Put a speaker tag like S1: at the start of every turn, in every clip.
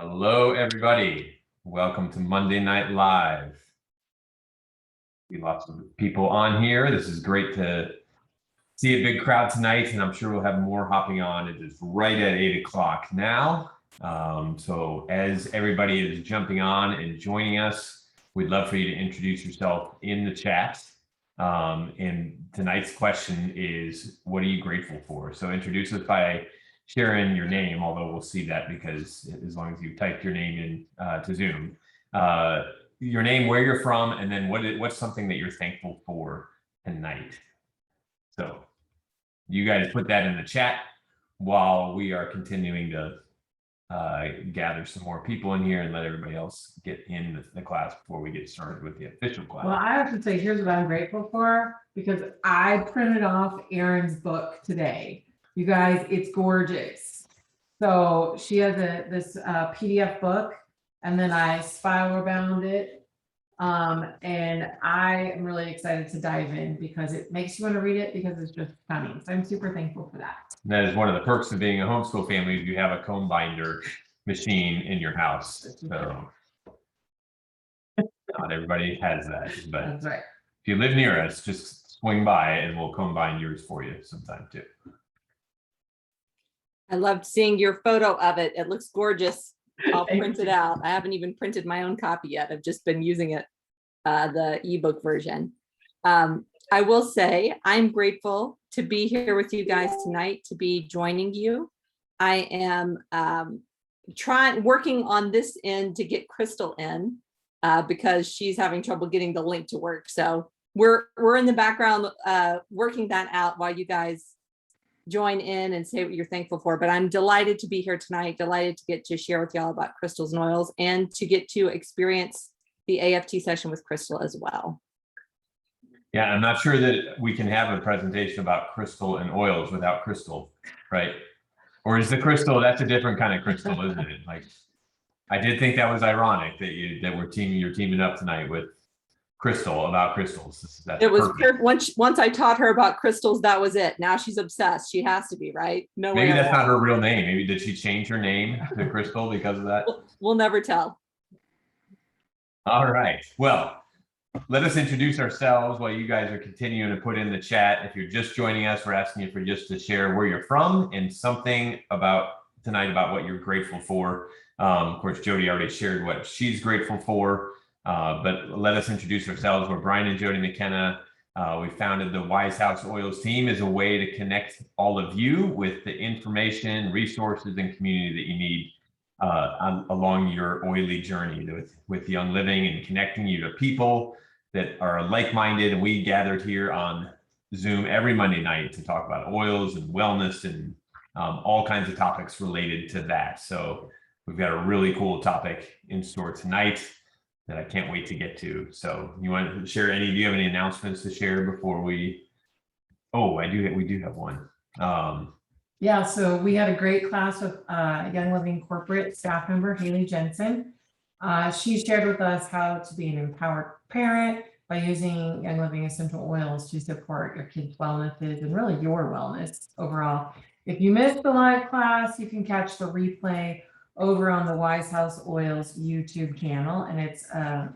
S1: Hello, everybody. Welcome to Monday Night Live. Lots of people on here. This is great to see a big crowd tonight, and I'm sure we'll have more hopping on. It is right at 8 o'clock now. So as everybody is jumping on and joining us, we'd love for you to introduce yourself in the chat. And tonight's question is, what are you grateful for? So introduce us by sharing your name, although we'll see that because as long as you typed your name in to Zoom, your name, where you're from, and then what's something that you're thankful for tonight. So you guys put that in the chat while we are continuing to gather some more people in here and let everybody else get in the class before we get started with the official class.
S2: Well, I have to say, here's what I'm grateful for, because I printed off Erin's book today. You guys, it's gorgeous. So she has this PDF book, and then I spiral bound it. And I am really excited to dive in because it makes you want to read it because it's just stunning. So I'm super thankful for that.
S1: And that is one of the perks of being a homeschool family. You have a comb binder machine in your house. So not everybody has that, but
S2: That's right.
S1: if you live near us, just swing by and we'll comb bind yours for you sometime too.
S3: I loved seeing your photo of it. It looks gorgeous. I'll
S2: Thank
S3: print it
S2: you.
S3: out. I haven't even printed my own copy yet. I've just been using it, the ebook version. I will say I'm grateful to be here with you guys tonight, to be joining you. I am working on this end to get Crystal in because she's having trouble getting the link to work. So we're in the background working that out while you guys join in and say what you're thankful for. But I'm delighted to be here tonight, delighted to get to share with y'all about crystals and oils and to get to experience the AFT session with Crystal as well.
S1: Yeah, I'm not sure that we can have a presentation about crystal and oils without Crystal, right? Or is the crystal, that's a different kind of crystal, isn't it? Like, I did think that was ironic that you're teaming up tonight with Crystal about crystals. That's
S3: It was
S1: perfect.
S3: once I taught her about crystals, that was it. Now she's obsessed. She has to be, right? No way.
S1: Maybe that's not her real name. Maybe did she change her name to Crystal because of that?
S3: We'll never tell.
S1: All right. Well, let us introduce ourselves while you guys are continuing to put in the chat. If you're just joining us, we're asking you for just to share where you're from and something about tonight about what you're grateful for. Of course, Jody already shared what she's grateful for, but let us introduce ourselves. We're Brian and Jody McKenna. We founded the Wise House Oils team as a way to connect all of you with the information, resources, and community that you need along your oily journey with Young Living and connecting you to people that are like-minded. And we gathered here on Zoom every Monday night to talk about oils and wellness and all kinds of topics related to that. So we've got a really cool topic in store tonight that I can't wait to get to. So you want to share do you have any announcements to share before we? Oh, we do have one.
S2: Yeah, so we had a great class with Young Living corporate staff member, Haley Jensen. She shared with us how to be an empowered parent by using Young Living essential oils to support your kids' wellnesses and really your wellness overall. If you missed the live class, you can catch the replay over on the Wise House Oils YouTube channel, and it's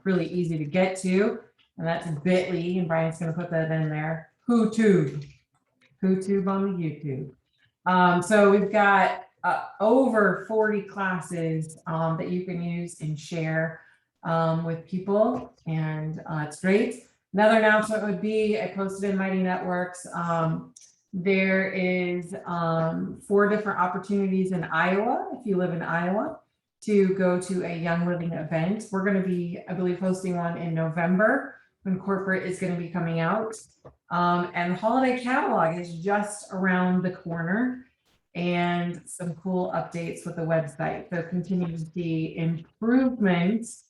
S2: really easy to get to, and that's bit.ly, and Brian's going to put that in there. WhoTube on the YouTube. So we've got over 40 classes that you can use and share with people, and it's great. Another announcement would be, I posted in Mighty Networks, there is 4 different opportunities in Iowa, if you live in Iowa, to go to a Young Living event. We're going to be, I believe, hosting one in November when corporate is going to be coming out. And the holiday catalog is just around the corner, and some cool updates with the website. So continue to see improvements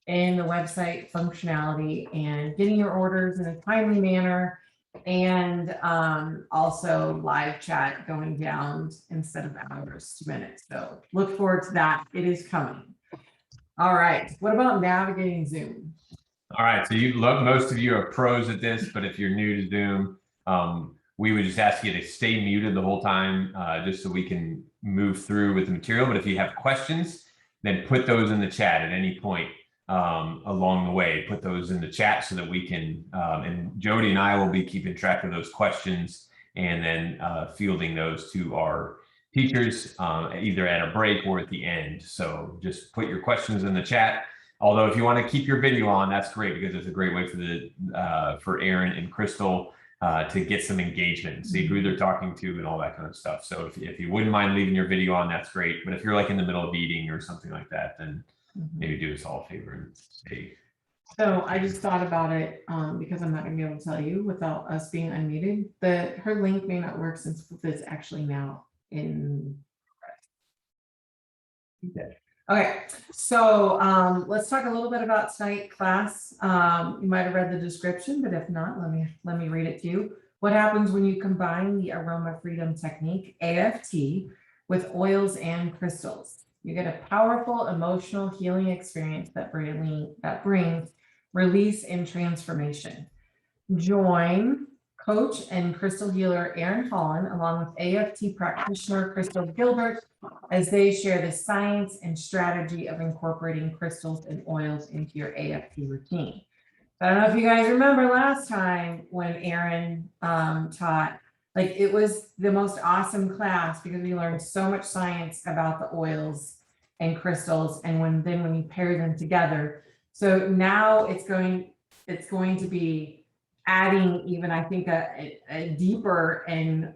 S2: in the website functionality and getting your orders in a timely manner, and also live chat going down instead of hours to minutes. So look forward to that. It is coming. All right. What about navigating Zoom?
S1: All right, so most of you are pros at this, but if you're new to Zoom, we would just ask you to stay muted the whole time, just so we can move through with the material. But if you have questions then put those in the chat at any point along the way. Put those in the chat so that we can, and Jody and I will be keeping track of those questions and then fielding those to our teachers either at a break or at the end. So just put your questions in the chat. Although if you want to keep your video on, that's great, because it's a great way for the for Erin and Crystal to get some engagement and see who they're talking to and all that kind of stuff. So if you wouldn't mind leaving your video on, that's great. But if you're like in the middle of eating or something like that, then maybe do us all a favor and say.
S2: So I just thought about it because I'm not going to be able to tell you without us being unmuted. Her link may not work since it's actually now in. Okay, so let's talk a little bit about tonight's class. You might have read the description, but if not, let me read it to you. What happens when you combine the Aroma Freedom Technique, AFT, with oils and crystals? You get a powerful emotional healing experience that brings release and transformation. Join coach and crystal healer Erin Hollon along with AFT practitioner Crystal Gilbert as they share the science and strategy of incorporating crystals and oils into your AFT routine. I don't know if you guys remember last time when Erin taught, like, it was the most awesome class because we learned so much science about the oils and crystals, and when you pair them together. So now it's going to be adding even, I think, a deeper and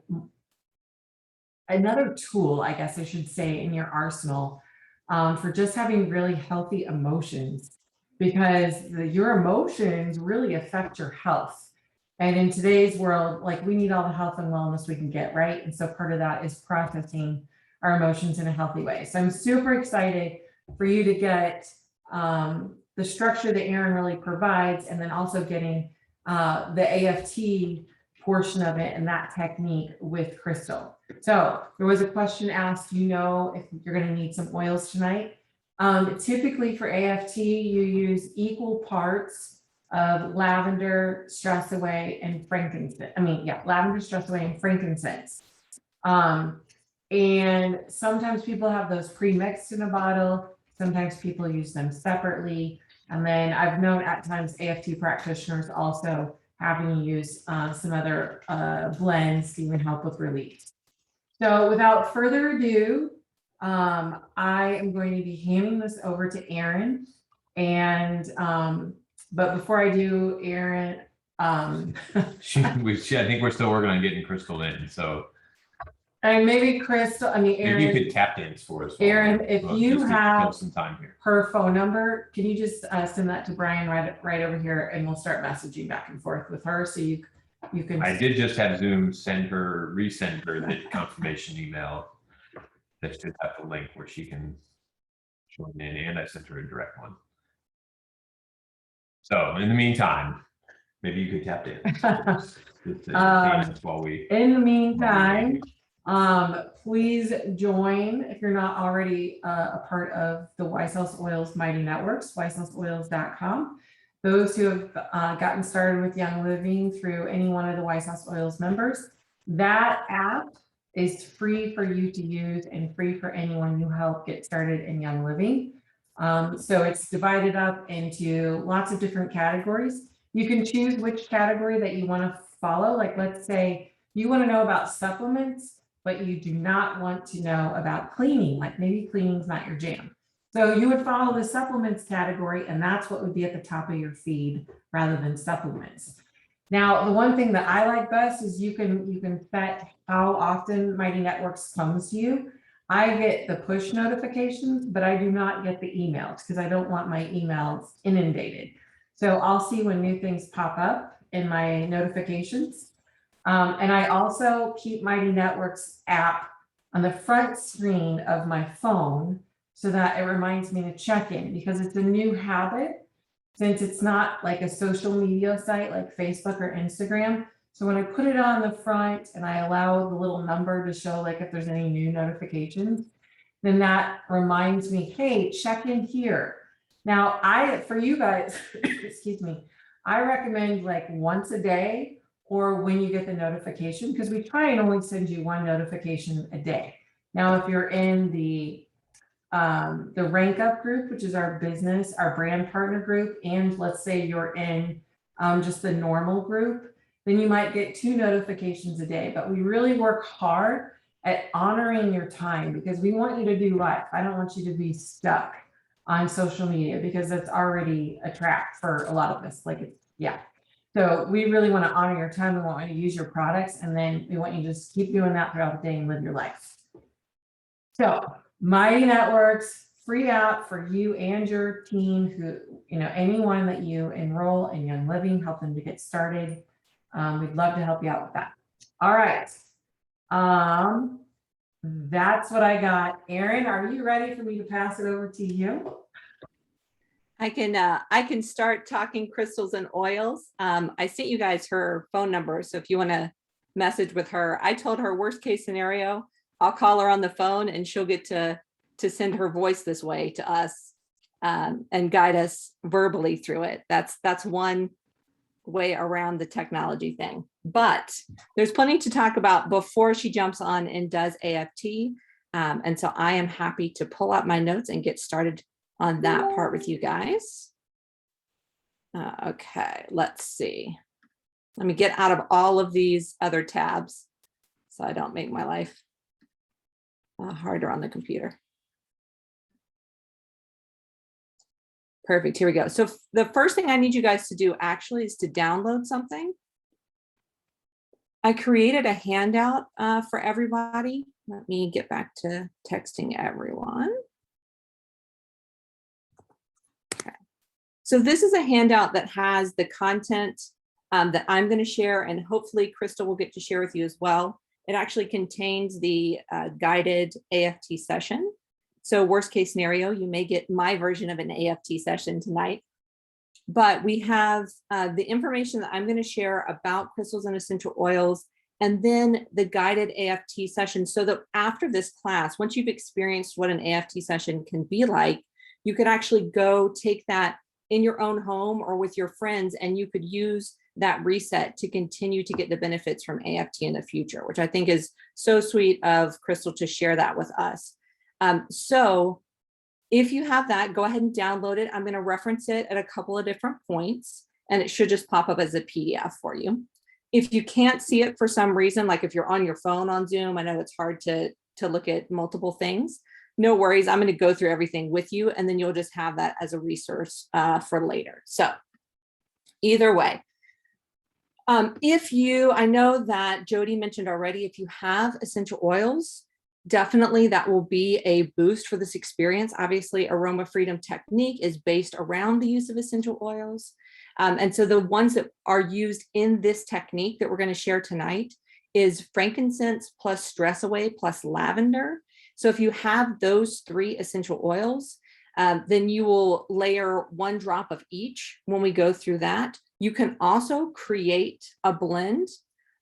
S2: another tool, I guess I should say, in your arsenal for just having really healthy emotions, because your emotions really affect your health. And in today's world, like, we need all the health and wellness we can get, right? And so part of that is processing our emotions in a healthy way. So I'm super excited for you to get the structure that Erin really provides, and then also getting the AFT portion of it and that technique with Crystal. So there was a question asked, if you're going to need some oils tonight. Typically for AFT, you use equal parts of lavender, stress away, and frankincense. Lavender, stress away, and frankincense. And sometimes people have those pre-mixed in a bottle. Sometimes people use them separately. And then I've known at times AFT practitioners also having to use some other blends to even help with relief. So without further ado, I am going to be handing this over to Erin. And but before I do, Erin,
S1: I think we're still working on getting Crystal in. So.
S2: And maybe Crystal, Erin.
S1: Maybe you could tap dance for us.
S2: Erin, if you have
S1: some time here.
S2: Her phone number, can you just send that to Brian right over here, and we'll start messaging back and forth with her, so you can.
S1: I did just have Zoom resend her the confirmation email that should have the link where she can join in, and I sent her a direct one. So in the meantime, maybe you could tap dance. While we.
S2: In the meantime. Please join, if you're not already a part of the Wise House Oils Mighty Networks, wisehouseoils.com. Those who have gotten started with Young Living through any one of the Wise House Oils members, that app is free for you to use and free for anyone who helped get started in Young Living. So it's divided up into lots of different categories. You can choose which category that you want to follow. Like, let's say you want to know about supplements, but you do not want to know about cleaning, like maybe cleaning's not your jam. So you would follow the supplements category, and that's what would be at the top of your feed rather than supplements. Now, the one thing that I like best is you can set how often Mighty Networks comes to you. I get the push notifications, but I do not get the emails because I don't want my emails inundated. So I'll see when new things pop up in my notifications. And I also keep Mighty Networks app on the front screen of my phone so that it reminds me to check in, because it's a new habit since it's not like a social media site like Facebook or Instagram. So when I put it on the front and I allow the little number to show like if there's any new notifications, then that reminds me, hey, check in here. Now, for you guys, excuse me, I recommend like once a day or when you get the notification, because we try and only send you one notification a day. Now, if you're in the the rank up group, which is our business, our brand partner group, and let's say you're in just the normal group, then you might get 2 notifications a day. But we really work hard at honoring your time because we want you to do life. I don't want you to be stuck on social media because that's already a trap for a lot of us. Like, it's, yeah. So we really want to honor your time. We want you to use your products, and then we want you to just keep doing that throughout the day and live your life. So Mighty Networks, free out for you and your team who, anyone that you enroll in Young Living, help them to get started. We'd love to help you out with that. All right. That's what I got. Erin, are you ready for me to pass it over to you?
S3: I can start talking crystals and oils. I sent you guys her phone number. So if you want to message with her, I told her worst case scenario, I'll call her on the phone and she'll get to send her voice this way to us and guide us verbally through it. That's one way around the technology thing. But there's plenty to talk about before she jumps on and does AFT. And so I am happy to pull out my notes and get started on that part with you guys. Okay, let's see. Let me get out of all of these other tabs so I don't make my life harder on the computer. Perfect, here we go. So the first thing I need you guys to do actually is to download something. I created a handout for everybody. Let me get back to texting everyone. Okay. So this is a handout that has the content that I'm going to share, and hopefully Crystal will get to share with you as well. It actually contains the guided AFT session. So worst case scenario, you may get my version of an AFT session tonight. But we have the information that I'm going to share about crystals and essential oils, and then the guided AFT session, so that after this class, once you've experienced what an AFT session can be like, you could actually go take that in your own home or with your friends, and you could use that reset to continue to get the benefits from AFT in the future, which I think is so sweet of Crystal to share that with us. So if you have that, go ahead and download it. I'm going to reference it at a couple of different points, and it should just pop up as a PDF for you. If you can't see it for some reason, like if you're on your phone on Zoom, I know it's hard to look at multiple things. No worries. I'm going to go through everything with you, and then you'll just have that as a resource for later. So either way, I know that Jody mentioned already, if you have essential oils, definitely that will be a boost for this experience. Obviously, Aroma Freedom Technique is based around the use of essential oils. And so the ones that are used in this technique that we're going to share tonight is frankincense plus stress away plus lavender. So if you have those 3 essential oils, then you will layer 1 drop of each when we go through that. You can also create a blend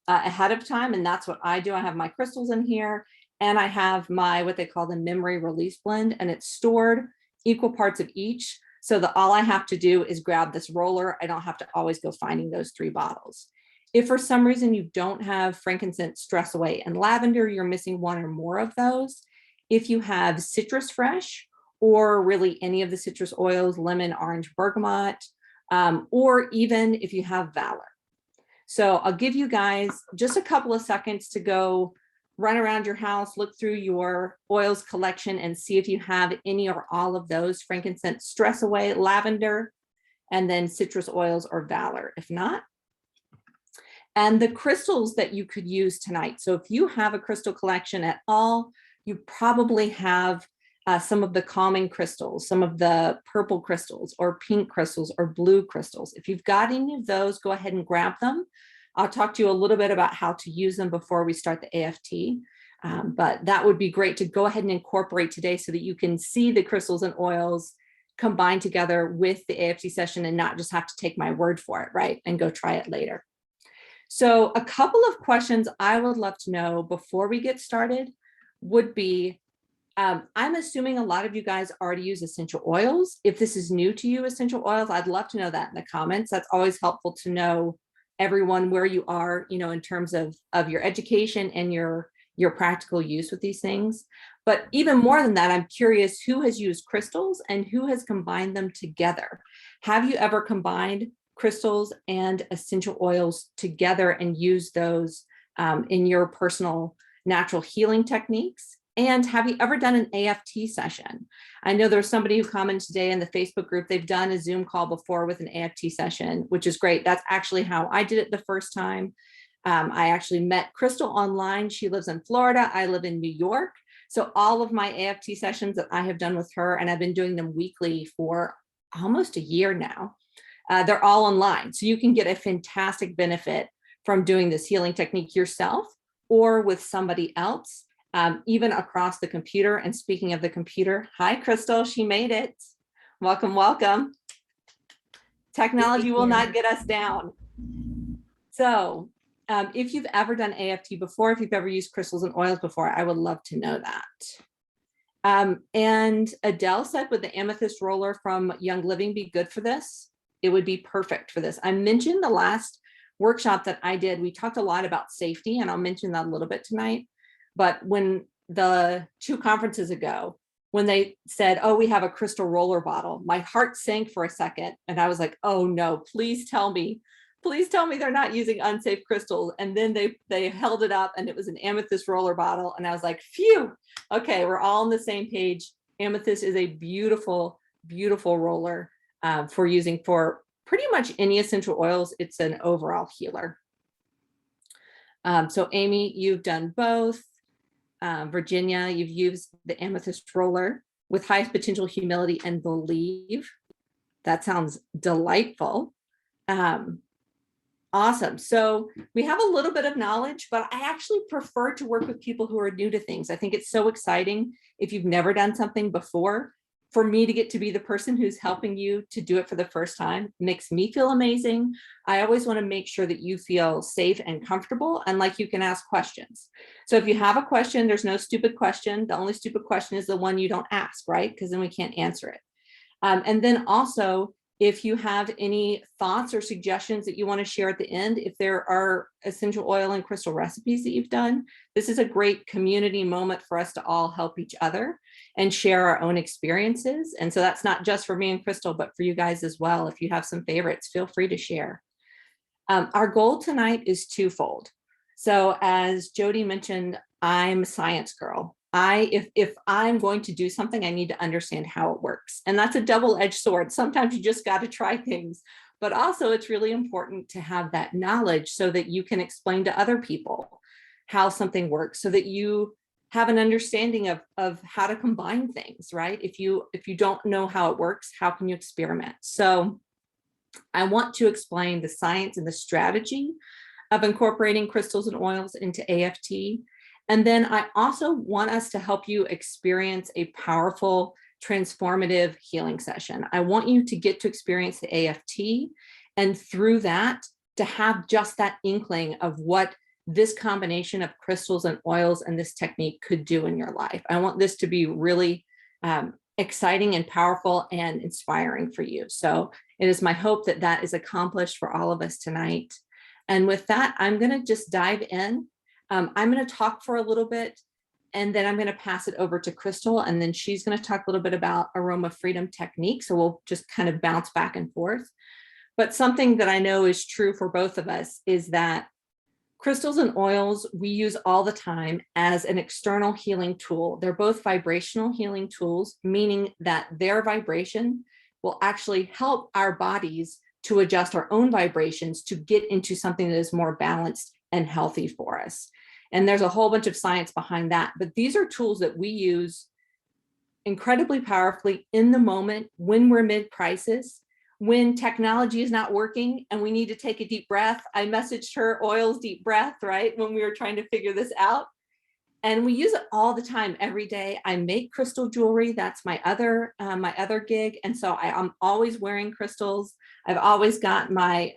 S3: ahead of time, and that's what I do. I have my crystals in here, and I have my, what they call the memory release blend, and it's stored equal parts of each, so that all I have to do is grab this roller. I don't have to always go finding those 3 bottles. If for some reason you don't have frankincense, stress away, and lavender, you're missing 1 or more of those. If you have citrus fresh, or really any of the citrus oils, lemon, orange, bergamot, or even if you have Valor. So I'll give you guys just a couple of seconds to go run around your house, look through your oils collection, and see if you have any or all of those: frankincense, stress away, lavender, and then citrus oils or Valor, if not. And the crystals that you could use tonight. So if you have a crystal collection at all, you probably have some of the calming crystals, some of the purple crystals or pink crystals or blue crystals. If you've got any of those, go ahead and grab them. I'll talk to you a little bit about how to use them before we start the AFT. But that would be great to go ahead and incorporate today so that you can see the crystals and oils combined together with the AFT session and not just have to take my word for it, right? And go try it later. So a couple of questions I would love to know before we get started would be, I'm assuming a lot of you guys already use essential oils. If this is new to you, essential oils, I'd love to know that in the comments. That's always helpful to know everyone where you are, in terms of your education and your practical use with these things. But even more than that, I'm curious who has used crystals and who has combined them together. Have you ever combined crystals and essential oils together and used those in your personal natural healing techniques? And have you ever done an AFT session? I know there's somebody who commented today in the Facebook group, they've done a Zoom call before with an AFT session, which is great. That's actually how I did it the first time. I actually met Crystal online. She lives in Florida. I live in New York. So all of my AFT sessions that I have done with her, and I've been doing them weekly for almost a year now, they're all online. So you can get a fantastic benefit from doing this healing technique yourself or with somebody else, even across the computer. And speaking of the computer, hi, Crystal, she made it. Welcome, welcome. Technology will not get us down. So if you've ever done AFT before, if you've ever used crystals and oils before, I would love to know that. And Adele said, would the amethyst roller from Young Living be good for this? It would be perfect for this. I mentioned the last workshop that I did, we talked a lot about safety, and I'll mention that a little bit tonight. But when the 2 conferences ago, when they said, oh, we have a crystal roller bottle, my heart sank for a second. And I was like, oh no, please tell me they're not using unsafe crystals. And then they held it up and it was an amethyst roller bottle. And I was like, phew, okay, we're all on the same page. Amethyst is a beautiful, beautiful roller for using for pretty much any essential oils. It's an overall healer. So Amy, you've done both. Virginia, you've used the amethyst roller with highest potential humility and believe. That sounds delightful. Awesome. So we have a little bit of knowledge, but I actually prefer to work with people who are new to things. I think it's so exciting if you've never done something before. For me to get to be the person who's helping you to do it for the first time makes me feel amazing. I always want to make sure that you feel safe and comfortable and like you can ask questions. So if you have a question, there's no stupid question. The only stupid question is the one you don't ask, right? Because then we can't answer it. And then also, if you have any thoughts or suggestions that you want to share at the end, if there are essential oil and crystal recipes that you've done, this is a great community moment for us to all help each other and share our own experiences. And so that's not just for me and Crystal, but for you guys as well. If you have some favorites, feel free to share. Our goal tonight is twofold. So as Jody mentioned, I'm a science girl. If I'm going to do something, I need to understand how it works. And that's a double-edged sword. Sometimes you just got to try things, but also it's really important to have that knowledge so that you can explain to other people how something works, so that you have an understanding of how to combine things, right? If you don't know how it works, how can you experiment? So I want to explain the science and the strategy of incorporating crystals and oils into AFT. And then I also want us to help you experience a powerful, transformative healing session. I want you to get to experience the AFT, and through that, to have just that inkling of what this combination of crystals and oils and this technique could do in your life. I want this to be really exciting and powerful and inspiring for you. So it is my hope that that is accomplished for all of us tonight. And with that, I'm going to just dive in. I'm going to talk for a little bit, and then I'm going to pass it over to Crystal, and then she's going to talk a little bit about Aroma Freedom Technique. So we'll just kind of bounce back and forth. But something that I know is true for both of us is that crystals and oils we use all the time as an external healing tool. They're both vibrational healing tools, meaning that their vibration will actually help our bodies to adjust our own vibrations to get into something that is more balanced and healthy for us. And there's a whole bunch of science behind that, but these are tools that we use incredibly powerfully in the moment when we're mid-crisis, when technology is not working and we need to take a deep breath. I messaged her oils deep breath, right? When we were trying to figure this out. And we use it all the time, every day. I make crystal jewelry. That's my other gig. And so I'm always wearing crystals. I've always got my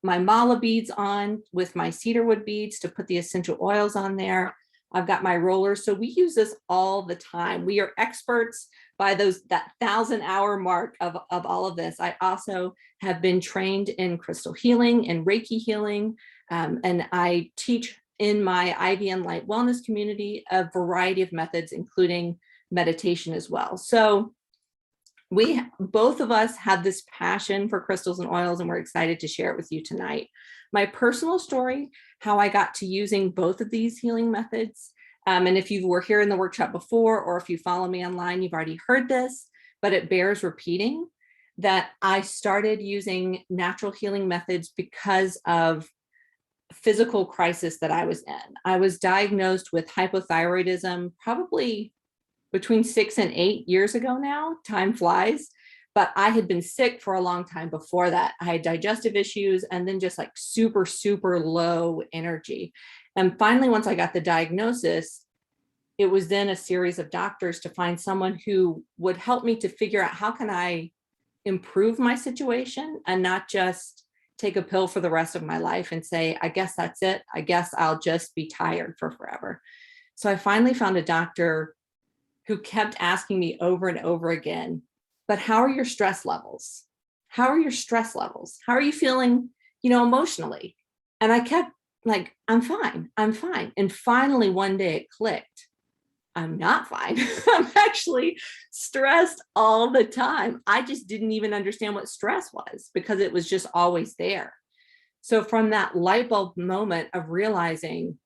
S3: mala beads on with my cedarwood beads to put the essential oils on there. I've got my rollers. So we use this all the time. We are experts by that 1,000-hour mark of all of this. I also have been trained in crystal healing and Reiki healing. And I teach in my Ivy and Light Wellness community a variety of methods, including meditation as well. So we both of us have this passion for crystals and oils, and we're excited to share it with you tonight. My personal story, how I got to using both of these healing methods. And if you were here in the workshop before, or if you follow me online, you've already heard this, but it bears repeating that I started using natural healing methods because of physical crisis that I was in. I was diagnosed with hypothyroidism probably between 6 and 8 years ago now. Time flies, but I had been sick for a long time before that. I had digestive issues and then just like super, super low energy. And finally, once I got the diagnosis, it was then a series of doctors to find someone who would help me to figure out how can I improve my situation and not just take a pill for the rest of my life and say, I guess that's it. I guess I'll just be tired for forever. So I finally found a doctor who kept asking me over and over again, but how are your stress levels? How are your stress levels? How are you feeling, emotionally? And I kept like, I'm fine. I'm fine. And finally, one day it clicked. I'm not fine. I'm actually stressed all the time. I just didn't even understand what stress was because it was just always there. So from that light bulb moment of realizing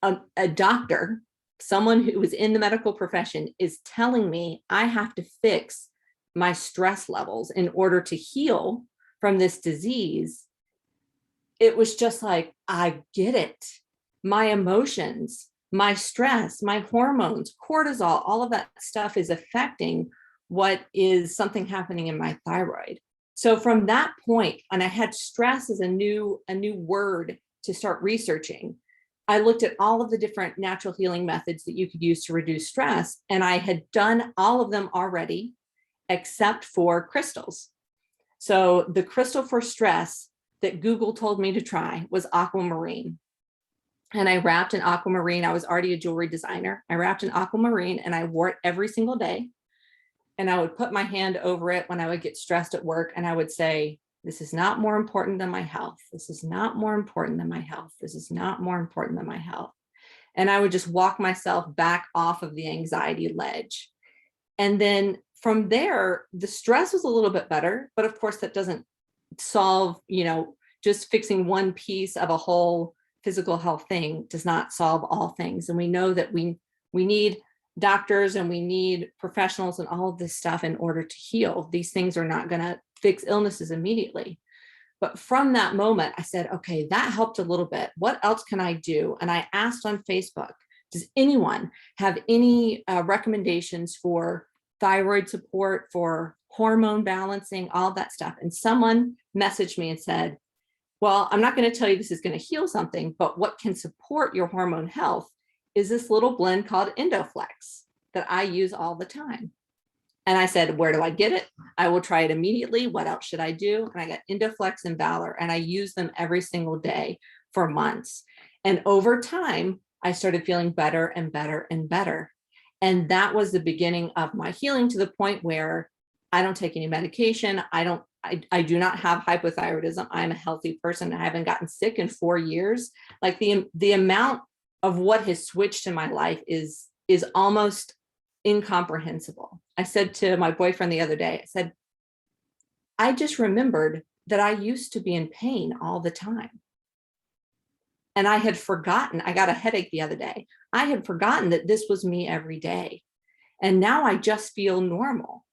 S3: a doctor, someone who was in the medical profession, is telling me I have to fix my stress levels in order to heal from this disease, it was just like, I get it. My emotions, my stress, my hormones, cortisol, all of that stuff is affecting what is something happening in my thyroid. So from that point, and I had stress as a new word to start researching, I looked at all of the different natural healing methods that you could use to reduce stress. And I had done all of them already, except for crystals. So the crystal for stress that Google told me to try was aquamarine. And I wrapped an aquamarine. I was already a jewelry designer. I wrapped an aquamarine and I wore it every single day. And I would put my hand over it when I would get stressed at work. And I would say, this is not more important than my health. This is not more important than my health. This is not more important than my health. And I would just walk myself back off of the anxiety ledge. And then from there, the stress was a little bit better. But of course, that doesn't solve, just fixing one piece of a whole physical health thing does not solve all things. And we know that we need doctors and we need professionals and all of this stuff in order to heal. These things are not going to fix illnesses immediately. But from that moment, I said, okay, that helped a little bit. What else can I do? And I asked on Facebook, does anyone have any recommendations for thyroid support, for hormone balancing, all that stuff? And someone messaged me and said, well, I'm not going to tell you this is going to heal something, but what can support your hormone health is this little blend called Endoflex that I use all the time. And I said, where do I get it? I will try it immediately. What else should I do? And I got Endoflex and Valor, and I use them every single day for months. And over time, I started feeling better and better and better. And that was the beginning of my healing, to the point where I don't take any medication. I do not have hypothyroidism. I'm a healthy person. I haven't gotten sick in 4 years. Like the amount of what has switched in my life is almost incomprehensible. I said to my boyfriend the other day, I said, I just remembered that I used to be in pain all the time. And I had forgotten, I got a headache the other day. I had forgotten that this was me every day. And now I just feel normal.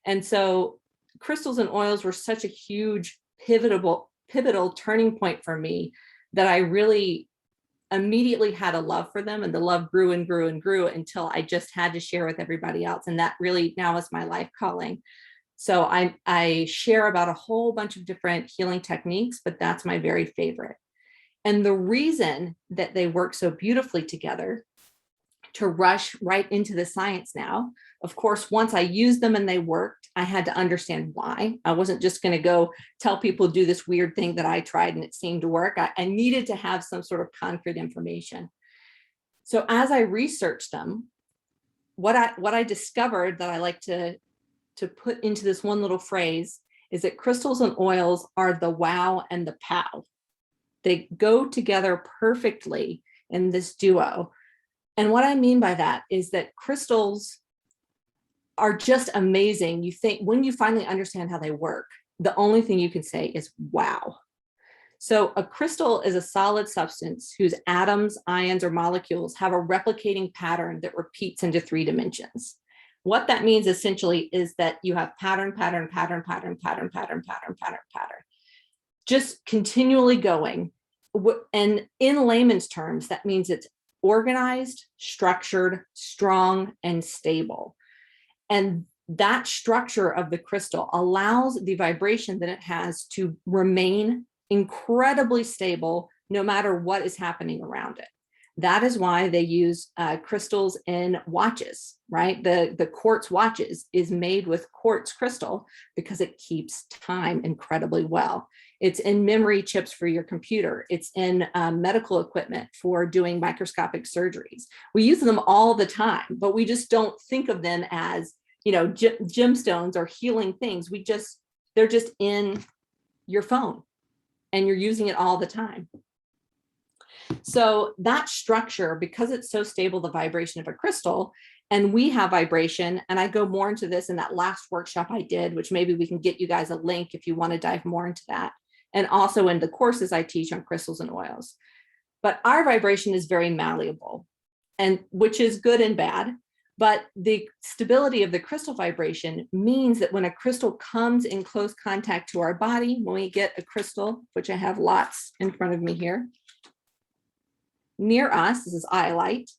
S3: And so crystals and oils were such a huge pivotal turning point for me that I really immediately had a love for them, and the love grew and grew and grew until I just had to share with everybody else. And that really now is my life calling. So I share about a whole bunch of different healing techniques, but that's my very favorite. And the reason that they work so beautifully together, to rush right into the science now, of course, once I used them and they worked, I had to understand why. I wasn't just going to go tell people do this weird thing that I tried and it seemed to work. I needed to have some sort of concrete information. So as I researched them, what I discovered that I like to put into this one little phrase is that crystals and oils are the wow and the pow. They go together perfectly in this duo. And what I mean by that is that crystals are just amazing. You think when you finally understand how they work, the only thing you can say is, wow. So a crystal is a solid substance whose atoms, ions, or molecules have a replicating pattern that repeats into 3 dimensions. What that means essentially is that you have pattern, pattern, pattern, pattern, pattern, pattern, pattern, pattern, pattern, just continually going. And in layman's terms, that means it's organized, structured, strong, and stable. And that structure of the crystal allows the vibration that it has to remain incredibly stable no matter what is happening around it. That is why they use crystals in watches, right? The quartz watches is made with quartz crystal because it keeps time incredibly well. It's in memory chips for your computer. It's in medical equipment for doing microscopic surgeries. We use them all the time, but we just don't think of them as, gemstones or healing things. They're just in your phone and you're using it all the time. So that structure, because it's so stable, the vibration of a crystal, and we have vibration, and I go more into this in that last workshop I did, which maybe we can get you guys a link if you want to dive more into that, and also in the courses I teach on crystals and oils. But our vibration is very malleable, and which is good and bad. But the stability of the crystal vibration means that when a crystal comes in close contact to our body, when we get a crystal, which I have lots in front of me here, near us, this is iolite,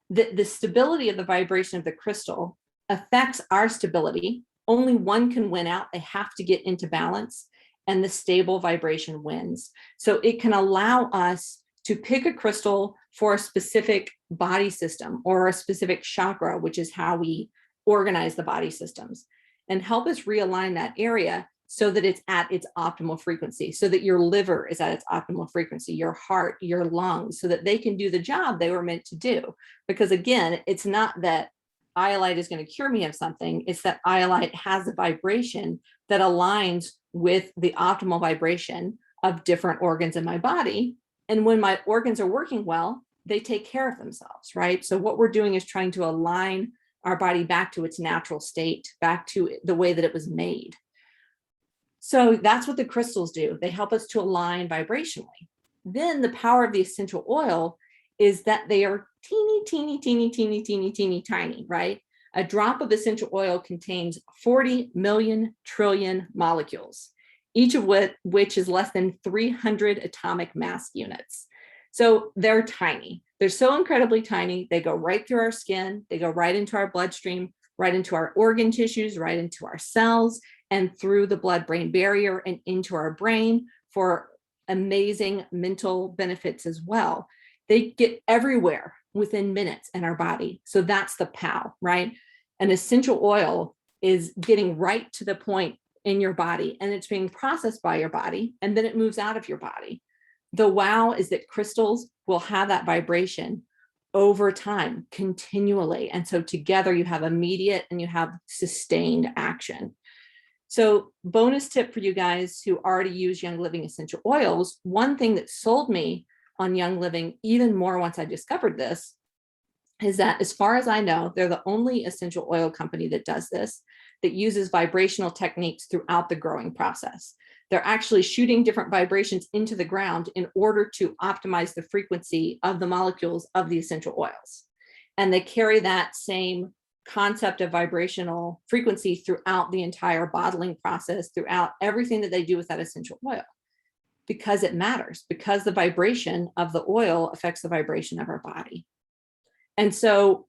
S3: the stability of the vibration of the crystal affects our stability. Only one can win out. They have to get into balance, and the stable vibration wins. So it can allow us to pick a crystal for a specific body system or a specific chakra, which is how we organize the body systems, and help us realign that area so that it's at its optimal frequency, so that your liver is at its optimal frequency, your heart, your lungs, so that they can do the job they were meant to do. Because again, it's not that iolite is going to cure me of something, it's that iolite has a vibration that aligns with the optimal vibration of different organs in my body. And when my organs are working well, they take care of themselves, right? So what we're doing is trying to align our body back to its natural state, back to the way that it was made. So that's what the crystals do. They help us to align vibrationally. Then the power of the essential oil is that they are teeny, teeny, teeny, teeny, teeny, teeny, tiny, right? A drop of essential oil contains 40 million trillion molecules, each of which is less than 300 atomic mass units. So they're tiny. They're so incredibly tiny. They go right through our skin. They go right into our bloodstream, right into our organ tissues, right into our cells, and through the blood-brain barrier and into our brain for amazing mental benefits as well. They get everywhere within minutes in our body. So that's the POW, right? An essential oil is getting right to the point in your body, and it's being processed by your body, and then it moves out of your body. The wow is that crystals will have that vibration over time, continually. And so together you have immediate and you have sustained action. So bonus tip for you guys who already use Young Living essential oils, one thing that sold me on Young Living even more once I discovered this is that, as far as I know, they're the only essential oil company that does this, that uses vibrational techniques throughout the growing process. They're actually shooting different vibrations into the ground in order to optimize the frequency of the molecules of the essential oils. And they carry that same concept of vibrational frequency throughout the entire bottling process, throughout everything that they do with that essential oil, because it matters, because the vibration of the oil affects the vibration of our body. And so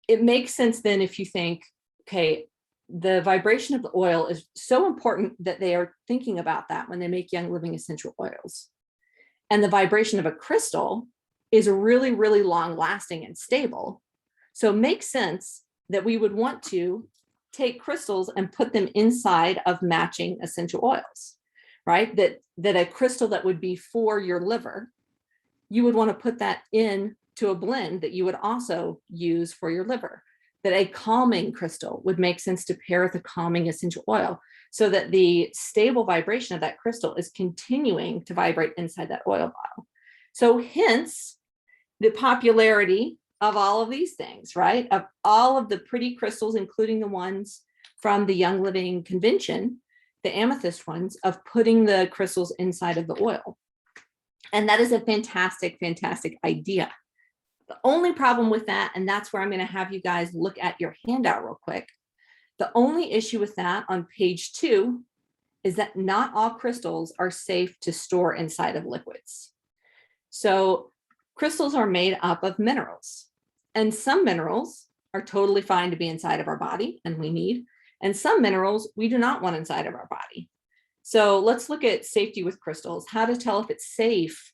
S3: it makes sense then if you think, okay, the vibration of the oil is so important that they are thinking about that when they make Young Living essential oils. And the vibration of a crystal is really, really long lasting and stable. So it makes sense that we would want to take crystals and put them inside of matching essential oils, right? That a crystal that would be for your liver, you would want to put that in to a blend that you would also use for your liver. that a calming crystal would make sense to pair with a calming essential oil so that the stable vibration of that crystal is continuing to vibrate inside that oil bottle. So hence the popularity of all of these things, right? Of all of the pretty crystals, including the ones from the Young Living Convention, the amethyst ones, of putting the crystals inside of the oil. And that is a fantastic, fantastic idea. The only problem with that, and that's where I'm going to have you guys look at your handout real quick. The only issue with that on page 2 is that not all crystals are safe to store inside of liquids. So crystals are made up of minerals, and some minerals are totally fine to be inside of our body and we need, and some minerals we do not want inside of our body. So let's look at safety with crystals, how to tell if it's safe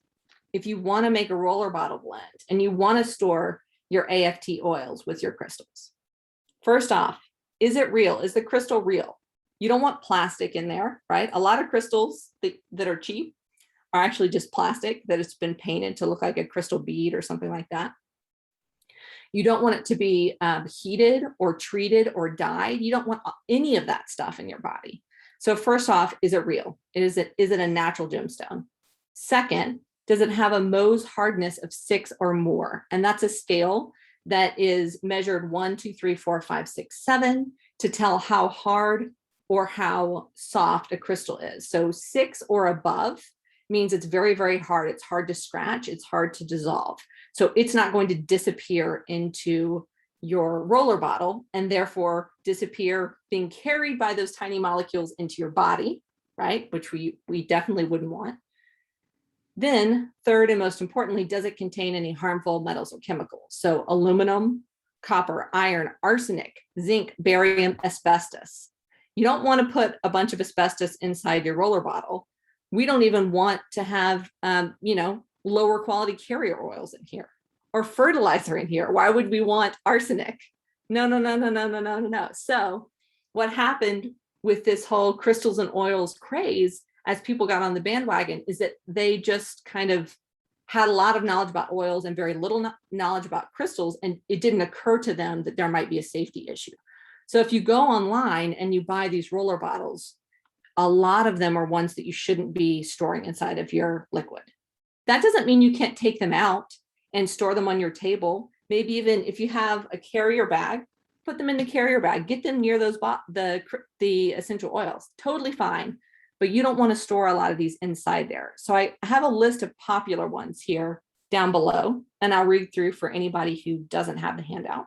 S3: if you want to make a roller bottle blend and you want to store your AFT oils with your crystals. First off, is it real? Is the crystal real? You don't want plastic in there, right? A lot of crystals that are cheap are actually just plastic that it's been painted to look like a crystal bead or something like that. You don't want it to be heated or treated or dyed. You don't want any of that stuff in your body. So first off, is it real? Is it a natural gemstone? Second, does it have a Mohs hardness of 6 or more? And that's a scale that is measured 1, 2, 3, 4, 5, 6, 7 to tell how hard or how soft a crystal is. So 6 or above means it's very, very hard. It's hard to scratch. It's hard to dissolve. So it's not going to disappear into your roller bottle and therefore disappear being carried by those tiny molecules into your body, right? Which we definitely wouldn't want. Then third and most importantly, does it contain any harmful metals or chemicals? So aluminum, copper, iron, arsenic, zinc, barium, asbestos. You don't want to put a bunch of asbestos inside your roller bottle. We don't even want to have, lower quality carrier oils in here or fertilizer in here. Why would we want arsenic? No. So what happened with this whole crystals and oils craze as people got on the bandwagon is that they just kind of had a lot of knowledge about oils and very little knowledge about crystals. And it didn't occur to them that there might be a safety issue. So if you go online and you buy these roller bottles, a lot of them are ones that you shouldn't be storing inside of your liquid. That doesn't mean you can't take them out and store them on your table. Maybe even if you have a carrier bag, put them in the carrier bag, get them near those the essential oils, totally fine. But you don't want to store a lot of these inside there. So I have a list of popular ones here down below, and I'll read through for anybody who doesn't have the handout.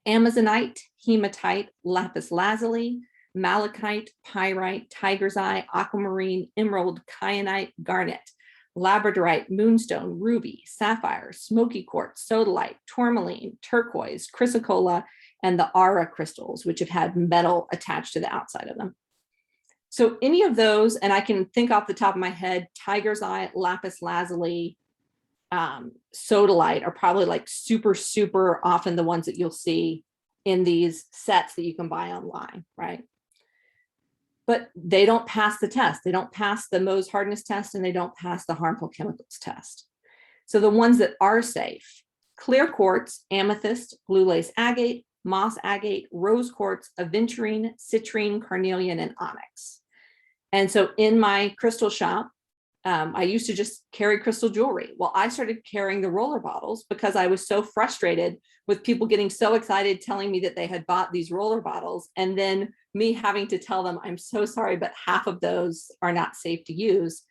S3: Amazonite, hematite, lapis lazuli, malachite, pyrite, tiger's eye, aquamarine, emerald, kyanite, garnet, labradorite, moonstone, ruby, sapphire, smoky quartz, sodalite, tourmaline, turquoise, chrysocolla, and the Ara crystals, which have had metal attached to the outside of them. So any of those, and I can think off the top of my head, tiger's eye, lapis lazuli, sodalite are probably like super, super often the ones that you'll see in these sets that you can buy online, right? But they don't pass the test. They don't pass the Mohs hardness test and they don't pass the harmful chemicals test. So the ones that are safe, clear quartz, amethyst, blue lace agate, moss agate, rose quartz, aventurine, citrine, carnelian, and onyx. And so in my crystal shop, I used to just carry crystal jewelry. Well, I started carrying the roller bottles because I was so frustrated with people getting so excited telling me that they had bought these roller bottles and then me having to tell them, I'm so sorry, but half of those are not safe to use.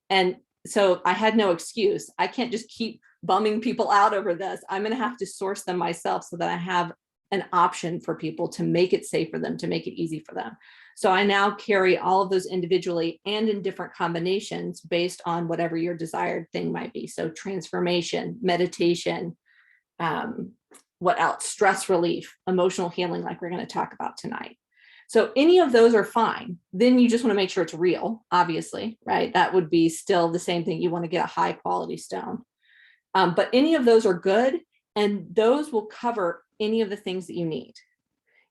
S3: And so I had no excuse. I can't just keep bumming people out over this. I'm going to have to source them myself so that I have an option for people to make it safe for them, to make it easy for them. So I now carry all of those individually and in different combinations based on whatever your desired thing might be. So transformation, meditation, what else? Stress relief, emotional healing, like we're going to talk about tonight. So any of those are fine. Then you just want to make sure it's real, obviously, right? That would be still the same thing. You want to get a high quality stone. But any of those are good. And those will cover any of the things that you need.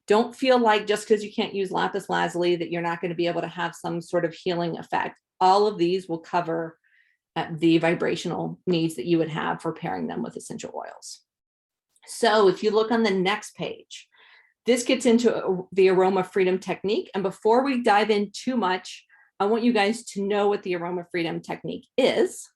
S3: Don't feel like just because you can't use lapis lazuli that you're not going to be able to have some sort of healing effect. All of these will cover the vibrational needs that you would have for pairing them with essential oils. So if you look on the next page, this gets into the Aroma Freedom Technique. And before we dive in too much, I want you guys to know what the Aroma Freedom Technique is.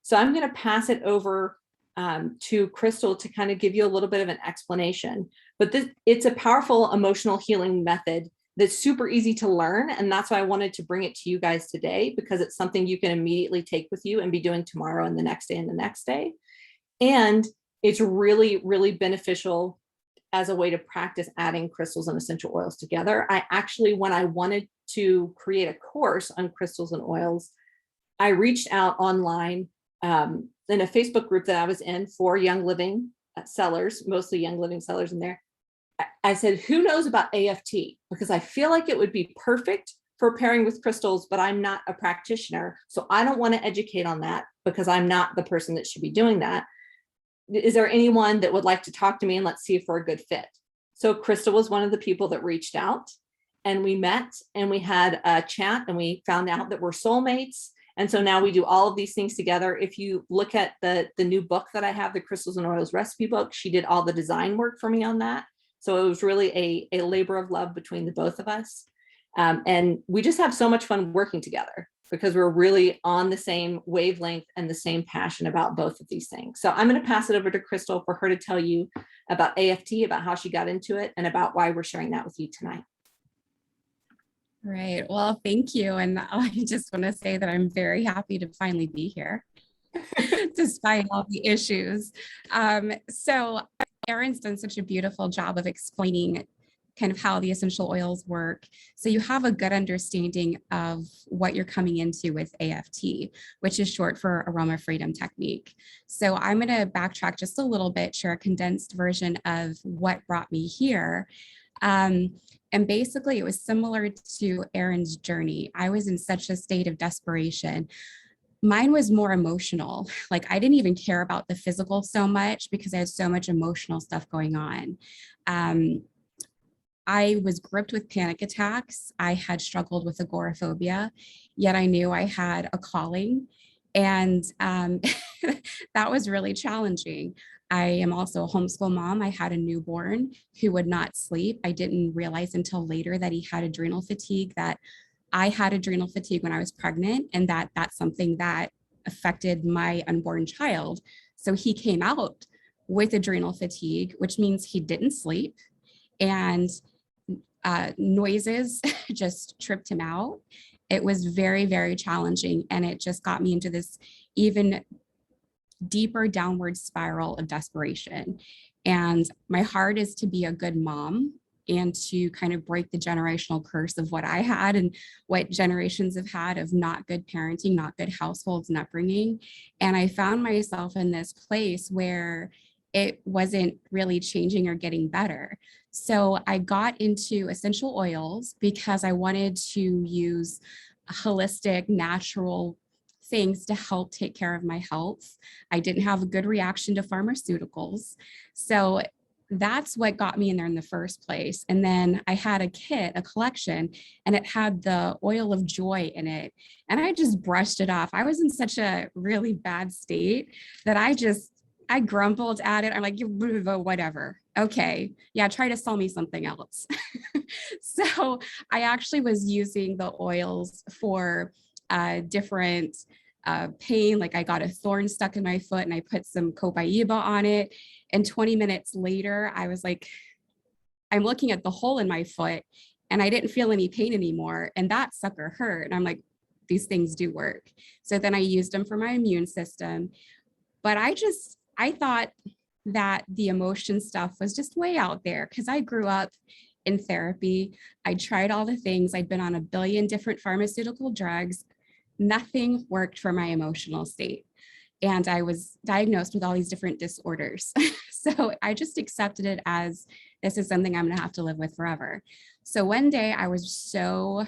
S3: So I'm going to pass it over to Crystal to kind of give you a little bit of an explanation. But it's a powerful emotional healing method that's super easy to learn. And that's why I wanted to bring it to you guys today, because it's something you can immediately take with you and be doing tomorrow and the next day and the next day. And it's really, really beneficial as a way to practice adding crystals and essential oils together. I actually, when I wanted to create a course on crystals and oils, I reached out online in a Facebook group that I was in for Young Living sellers, mostly Young Living sellers in there. I said, who knows about AFT? Because I feel like it would be perfect for pairing with crystals, but I'm not a practitioner. So I don't want to educate on that because I'm not the person that should be doing that. Is there anyone that would like to talk to me, and let's see if we're a good fit? So Crystal was one of the people that reached out, and we met and we had a chat, and we found out that we're soulmates. And so now we do all of these things together. If you look at the new book that I have, the Crystals and Oils recipe book, she did all the design work for me on that. So it was really a labor of love between the both of us. And we just have so much fun working together because we're really on the same wavelength and the same passion about both of these things. So I'm going to pass it over to Crystal for her to tell you about AFT, about how she got into it, and about why we're sharing that with you tonight.
S4: Right. Well, thank you. And I just want to say that I'm very happy to finally be here, despite all the issues. So Erin's done such a beautiful job of explaining kind of how the essential oils work. So you have a good understanding of what you're coming into with AFT, which is short for Aroma Freedom Technique. So I'm going to backtrack just a little bit, share a condensed version of what brought me here. And basically it was similar to Erin's journey. I was in such a state of desperation. Mine was more emotional. Like I didn't even care about the physical so much because I had so much emotional stuff going on. I was gripped with panic attacks. I had struggled with agoraphobia, yet I knew I had a calling. And that was really challenging. I am also a homeschool mom. I had a newborn who would not sleep. I didn't realize until later that he had adrenal fatigue, that I had adrenal fatigue when I was pregnant, and that's something that affected my unborn child. So he came out with adrenal fatigue, which means he didn't sleep, and noises just tripped him out. It was very, very challenging. And it just got me into this even deeper downward spiral of desperation. And my heart is to be a good mom and to kind of break the generational curse of what I had and what generations have had of not good parenting, not good households and upbringing. And I found myself in this place where it wasn't really changing or getting better. So I got into essential oils because I wanted to use holistic, natural things to help take care of my health. I didn't have a good reaction to pharmaceuticals. So that's what got me in there in the first place. And then I had a kit, a collection, and it had the oil of joy in it. And I just brushed it off. I was in such a really bad state that I grumbled at it. I'm like, whatever. Okay. Yeah, try to sell me something else. So I actually was using the oils for different pain. Like I got a thorn stuck in my foot and I put some copaiba on it. And 20 minutes later, I was like, I'm looking at the hole in my foot and I didn't feel any pain anymore. And that sucker hurt. And I'm like, these things do work. So then I used them for my immune system. But I thought that the emotion stuff was just way out there because I grew up in therapy. I tried all the things. I'd been on a billion different pharmaceutical drugs. Nothing worked for my emotional state. And I was diagnosed with all these different disorders. So I just accepted it as this is something I'm going to have to live with forever. So one day I was so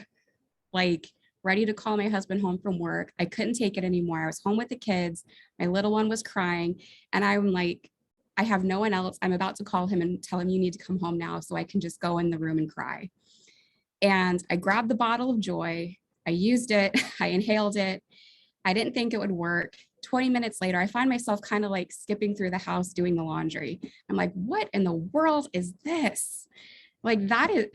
S4: ready to call my husband home from work. I couldn't take it anymore. I was home with the kids. My little one was crying. And I'm like, I have no one else. I'm about to call him and tell him you need to come home now so I can just go in the room and cry. And I grabbed the bottle of joy. I used it. I inhaled it. I didn't think it would work. 20 minutes later, I find myself kind of like skipping through the house doing the laundry. I'm like, what in the world is this? Like that is,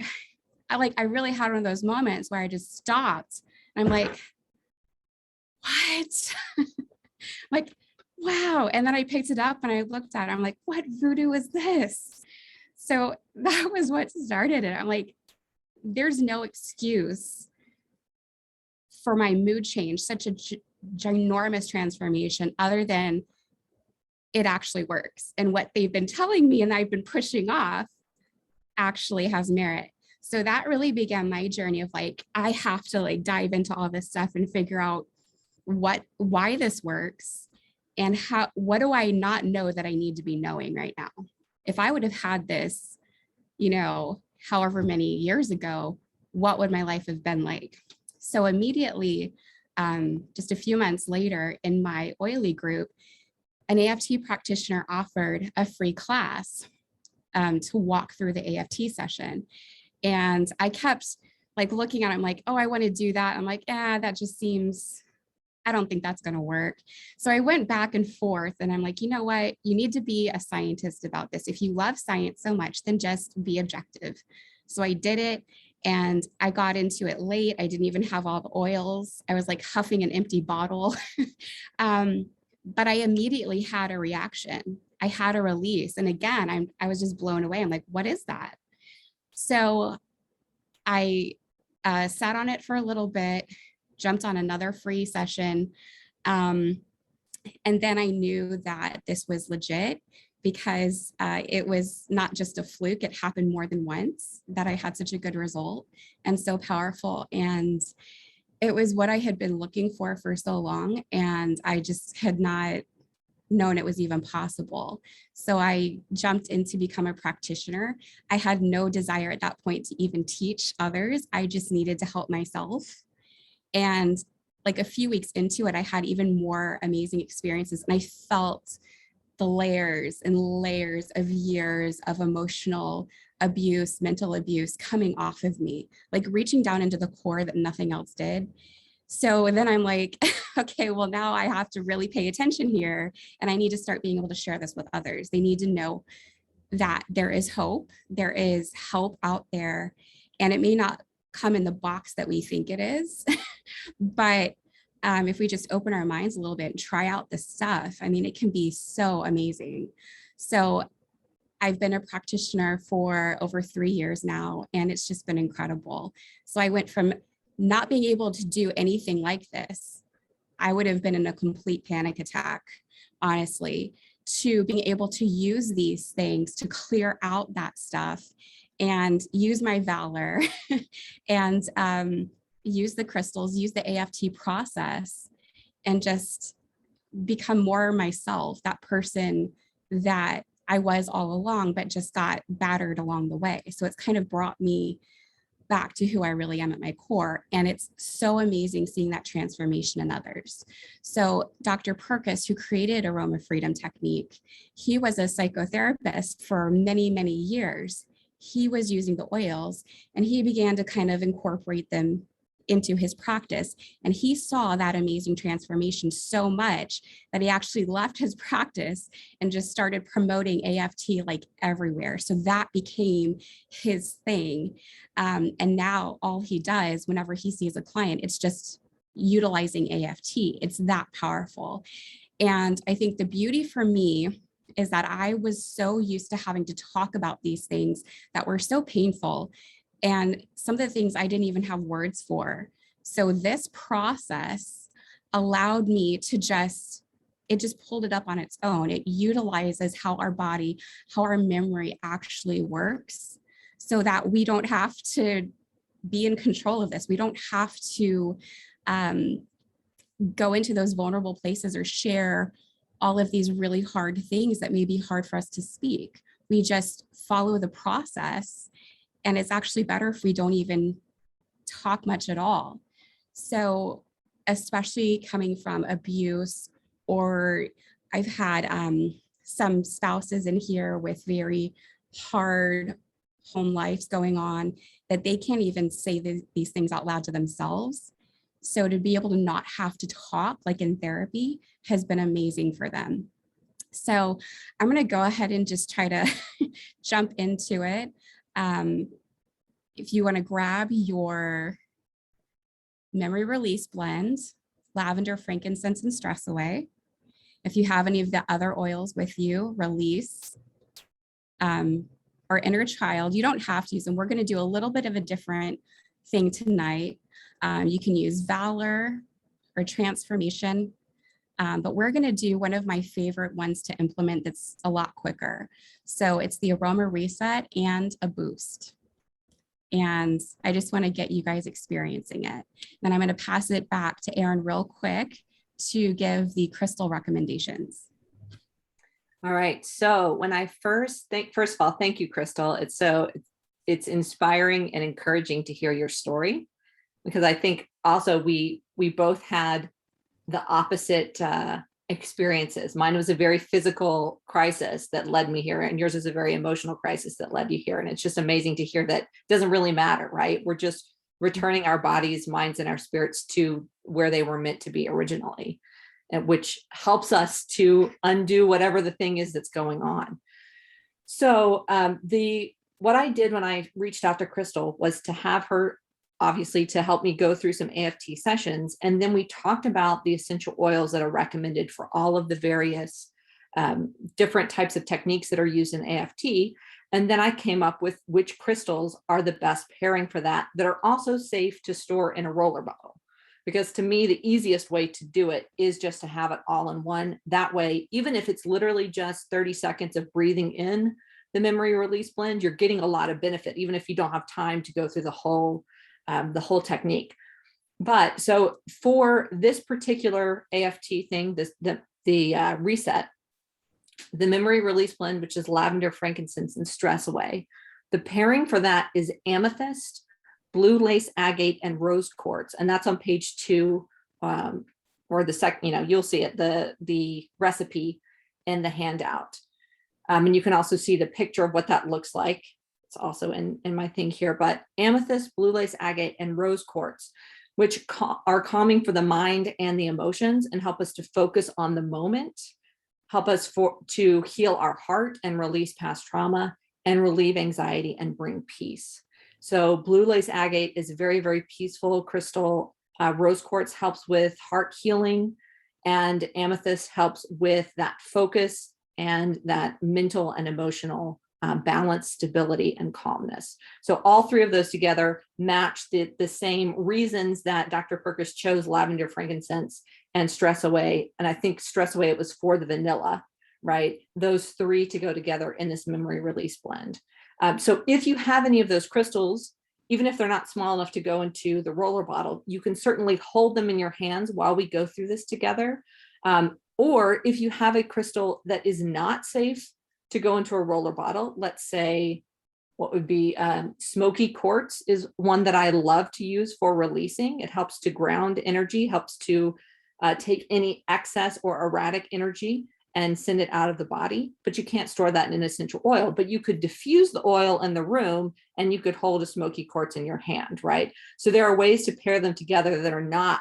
S4: I really had one of those moments where I just stopped and I'm like, what? Like, wow. And then I picked it up and I looked at it. I'm like, what voodoo is this? So that was what started it. I'm like, there's no excuse for my mood change, such a ginormous transformation, other than it actually works. And what they've been telling me and I've been pushing off actually has merit. So that really began my journey of like, I have to like dive into all this stuff and figure out why this works and what do I not know that I need to be knowing right now? If I would have had this, however many years ago, what would my life have been like? So immediately, just a few months later in my oily group, an AFT practitioner offered a free class to walk through the AFT session. And I kept like looking at it, I'm like, oh, I want to do that. I'm like, that just seems, I don't think that's going to work. So I went back and forth and I'm like, you know what? You need to be a scientist about this. If you love science so much, then just be objective. So I did it and I got into it late. I didn't even have all the oils. I was like huffing an empty bottle. But I immediately had a reaction. I had a release. And again, I was just blown away. I'm like, what is that? So I sat on it for a little bit, jumped on another free session. And then I knew that this was legit because it was not just a fluke. It happened more than once that I had such a good result and so powerful. And it was what I had been looking for so long. And I just had not known it was even possible. So I jumped in to become a practitioner. I had no desire at that point to even teach others. I just needed to help myself. And like a few weeks into it, I had even more amazing experiences. And I felt the layers and layers of years of emotional abuse, mental abuse coming off of me, like reaching down into the core that nothing else did. So then I'm like, okay, well, now I have to really pay attention here. And I need to start being able to share this with others. They need to know that there is hope, there is help out there. And it may not come in the box that we think it is, but if we just open our minds a little bit and try out the stuff, I mean, it can be so amazing. So I've been a practitioner for over 3 years now, and it's just been incredible. So I went from not being able to do anything like this, I would have been in a complete panic attack, honestly, to being able to use these things to clear out that stuff and use my valor and use the crystals, use the AFT process, and just become more myself, that person that I was all along, but just got battered along the way. So it's kind of brought me back to who I really am at my core. And it's so amazing seeing that transformation in others. So Dr. Purkis, who created Aroma Freedom Technique, he was a psychotherapist for many, many years. He was using the oils and he began to kind of incorporate them into his practice. And he saw that amazing transformation so much that he actually left his practice and just started promoting AFT like everywhere. So that became his thing. And now all he does whenever he sees a client, it's just utilizing AFT. It's that powerful. And I think the beauty for me is that I was so used to having to talk about these things that were so painful. And some of the things I didn't even have words for. So this process allowed me to it just pulled it up on its own. It utilizes how our body, how our memory actually works so that we don't have to be in control of this. We don't have to go into those vulnerable places or share all of these really hard things that may be hard for us to speak. We just follow the process. And it's actually better if we don't even talk much at all. So especially coming from abuse, or I've had some spouses in here with very hard home lives going on that they can't even say these things out loud to themselves. So to be able to not have to talk like in therapy has been amazing for them. So I'm going to go ahead and just try to jump into it. If you want to grab your memory release blend, lavender, frankincense, and stress away. If you have any of the other oils with you, release or inner child. You don't have to use them. We're going to do a little bit of a different thing tonight. You can use valor or transformation, but we're going to do one of my favorite ones to implement that's a lot quicker. So it's the aroma reset and a boost. And I just want to get you guys experiencing it. Then I'm going to pass it back to Erin real quick to give the crystal recommendations.
S3: All right. So when I first of all, thank you, Crystal. It's inspiring and encouraging to hear your story, because I think also we both had the opposite experiences. Mine was a very physical crisis that led me here, and yours is a very emotional crisis that led you here. And it's just amazing to hear that it doesn't really matter, right? We're just returning our bodies, minds, and our spirits to where they were meant to be originally, and which helps us to undo whatever the thing is that's going on. So what I did when I reached out to Crystal was to have her obviously to help me go through some AFT sessions. And then we talked about the essential oils that are recommended for all of the various different types of techniques that are used in AFT. And then I came up with which crystals are the best pairing for that are also safe to store in a roller bottle. Because to me, the easiest way to do it is just to have it all in one. That way, even if it's literally just 30 seconds of breathing in the memory release blend, you're getting a lot of benefit, even if you don't have time to go through the whole technique. But so for this particular AFT thing, the reset, the memory release blend, which is lavender, frankincense, and stress away, the pairing for that is amethyst, blue lace agate, and rose quartz. And that's on page 2, or the second, you'll see it, the recipe in the handout. And you can also see the picture of what that looks like. It's also in my thing here, but amethyst, blue lace agate, and rose quartz, which are calming for the mind and the emotions and help us to focus on the moment, help us to heal our heart and release past trauma and relieve anxiety and bring peace. So blue lace agate is a very, very peaceful crystal. Rose quartz helps with heart healing, and amethyst helps with that focus and that mental and emotional balance, stability, and calmness. So all three of those together match the same reasons that Dr. Perkis chose lavender, frankincense, and stress away. And I think stress away, it was for the vanilla, right? Those three to go together in this memory release blend. So if you have any of those crystals, even if they're not small enough to go into the roller bottle, you can certainly hold them in your hands while we go through this together. Or if you have a crystal that is not safe to go into a roller bottle, let's say what would be smoky quartz is one that I love to use for releasing. It helps to ground energy, helps to take any excess or erratic energy and send it out of the body, but you can't store that in an essential oil. But you could diffuse the oil in the room and you could hold a smoky quartz in your hand, right? So there are ways to pair them together that are not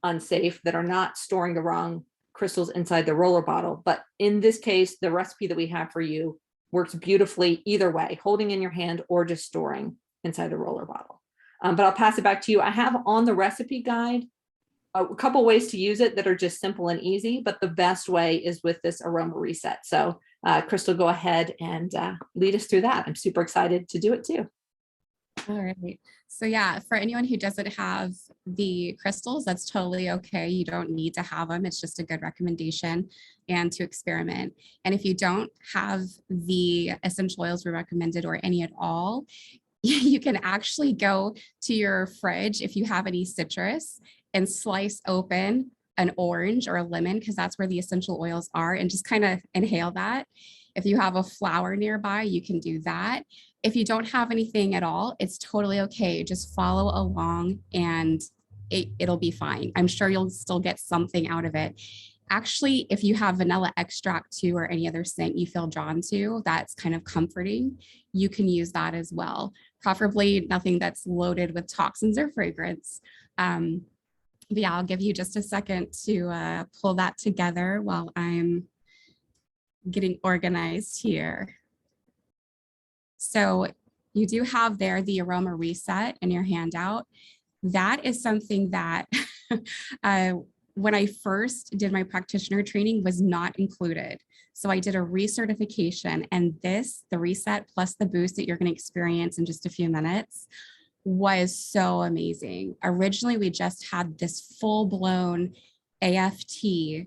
S3: unsafe, that are not storing the wrong crystals inside the roller bottle. But in this case, the recipe that we have for you works beautifully either way, holding in your hand or just storing inside the roller bottle. But I'll pass it back to you. I have on the recipe guide a couple ways to use it that are just simple and easy, but the best way is with this aroma reset. So Crystal, go ahead and lead us through that. I'm super excited to do it too.
S4: All right. So yeah, for anyone who doesn't have the crystals, that's totally okay. You don't need to have them. It's just a good recommendation and to experiment. And if you don't have the essential oils we recommended or any at all, you can actually go to your fridge if you have any citrus and slice open an orange or a lemon, because that's where the essential oils are, and just kind of inhale that. If you have a flower nearby, you can do that. If you don't have anything at all, it's totally okay. Just follow along and it'll be fine. I'm sure you'll still get something out of it. Actually, if you have vanilla extract too, or any other scent you feel drawn to, that's kind of comforting, you can use that as well. Preferably nothing that's loaded with toxins or fragrance. But yeah, I'll give you just a second to pull that together while I'm getting organized here. So you do have there the aroma reset in your handout. That is something that when I first did my practitioner training was not included. So I did a recertification, and this, the reset plus the boost that you're going to experience in just a few minutes, was so amazing. Originally, we just had this full-blown AFT,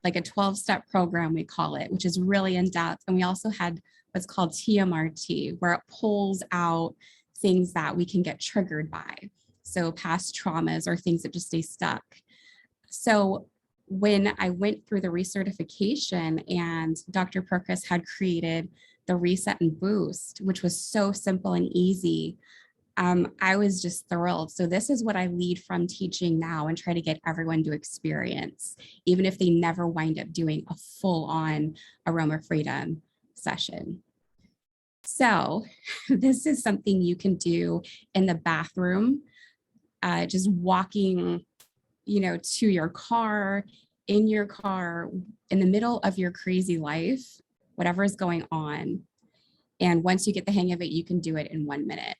S4: like a 12-step program, we call it, which is really in depth. And we also had what's called TMRT, where it pulls out things that we can get triggered by. So past traumas or things that just stay stuck. So when I went through the recertification and Dr. Perkis had created the reset and boost, which was so simple and easy, I was just thrilled. So this is what I lead from teaching now and try to get everyone to experience, even if they never wind up doing a full-on Aroma Freedom session. So this is something you can do in the bathroom, just walking, to your car, in your car, in the middle of your crazy life, whatever is going on. And once you get the hang of it, you can do it in 1 minute.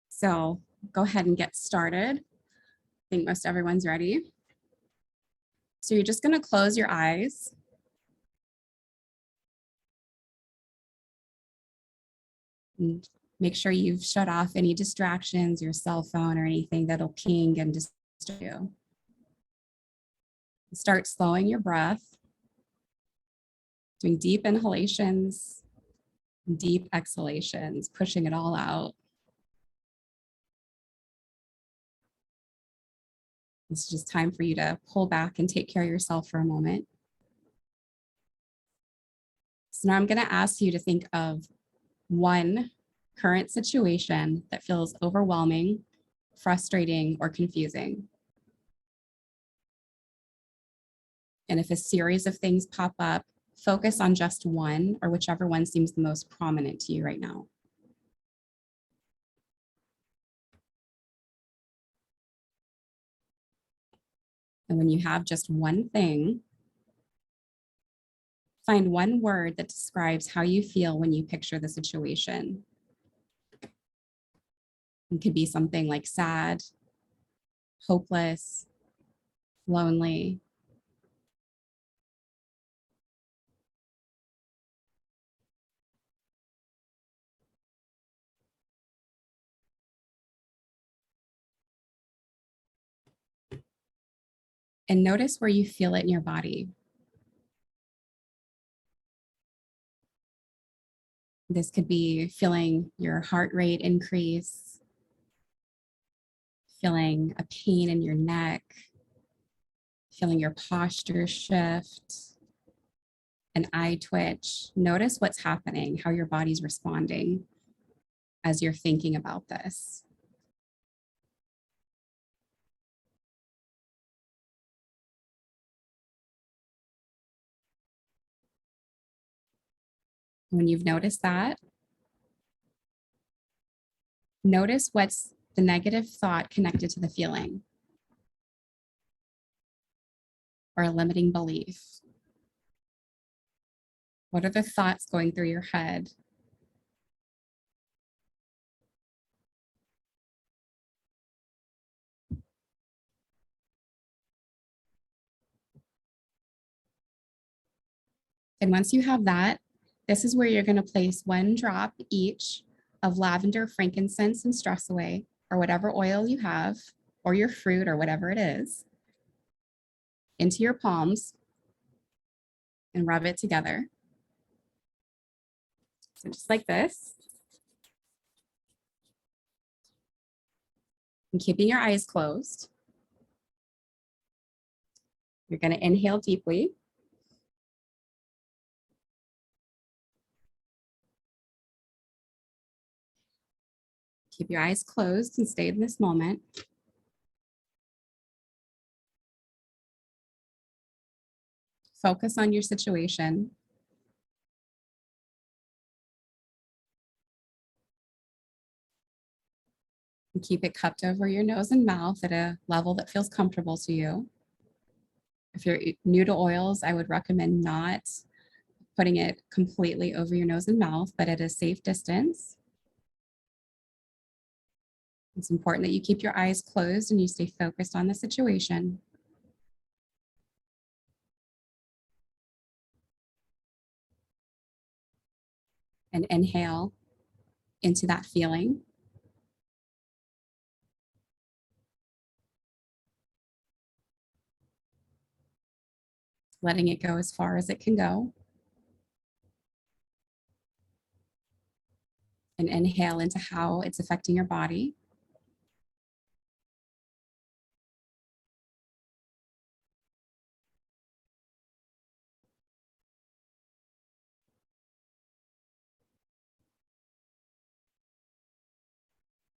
S4: So go ahead and get started. I think most everyone's ready. So you're just going to close your eyes. And make sure you've shut off any distractions, your cell phone or anything that'll ping and disturb you. Start slowing your breath, doing deep inhalations, deep exhalations, pushing it all out. It's just time for you to pull back and take care of yourself for a moment. So now I'm going to ask you to think of one current situation that feels overwhelming, frustrating, or confusing. And if a series of things pop up, focus on just one or whichever one seems the most prominent to you right now. And when you have just one thing, find one word that describes how you feel when you picture the situation. It could be something like sad, hopeless, lonely. And notice where you feel it in your body. This could be feeling your heart rate increase, feeling a pain in your neck, feeling your posture shift, an eye twitch. Notice what's happening, how your body's responding as you're thinking about this. When you've noticed that, notice what's the negative thought connected to the feeling or a limiting belief. What are the thoughts going through your head? And once you have that, this is where you're going to place 1 drop each of lavender, frankincense, and stress away, or whatever oil you have, or your fruit, or whatever it is, into your palms and rub it together. So just like this. And keeping your eyes closed. You're going to inhale deeply. Keep your eyes closed and stay in this moment. Focus on your situation. And keep it cupped over your nose and mouth at a level that feels comfortable to you. If you're new to oils, I would recommend not putting it completely over your nose and mouth, but at a safe distance. It's important that you keep your eyes closed and you stay focused on the situation. And inhale into that feeling. Letting it go as far as it can go. And inhale into how it's affecting your body.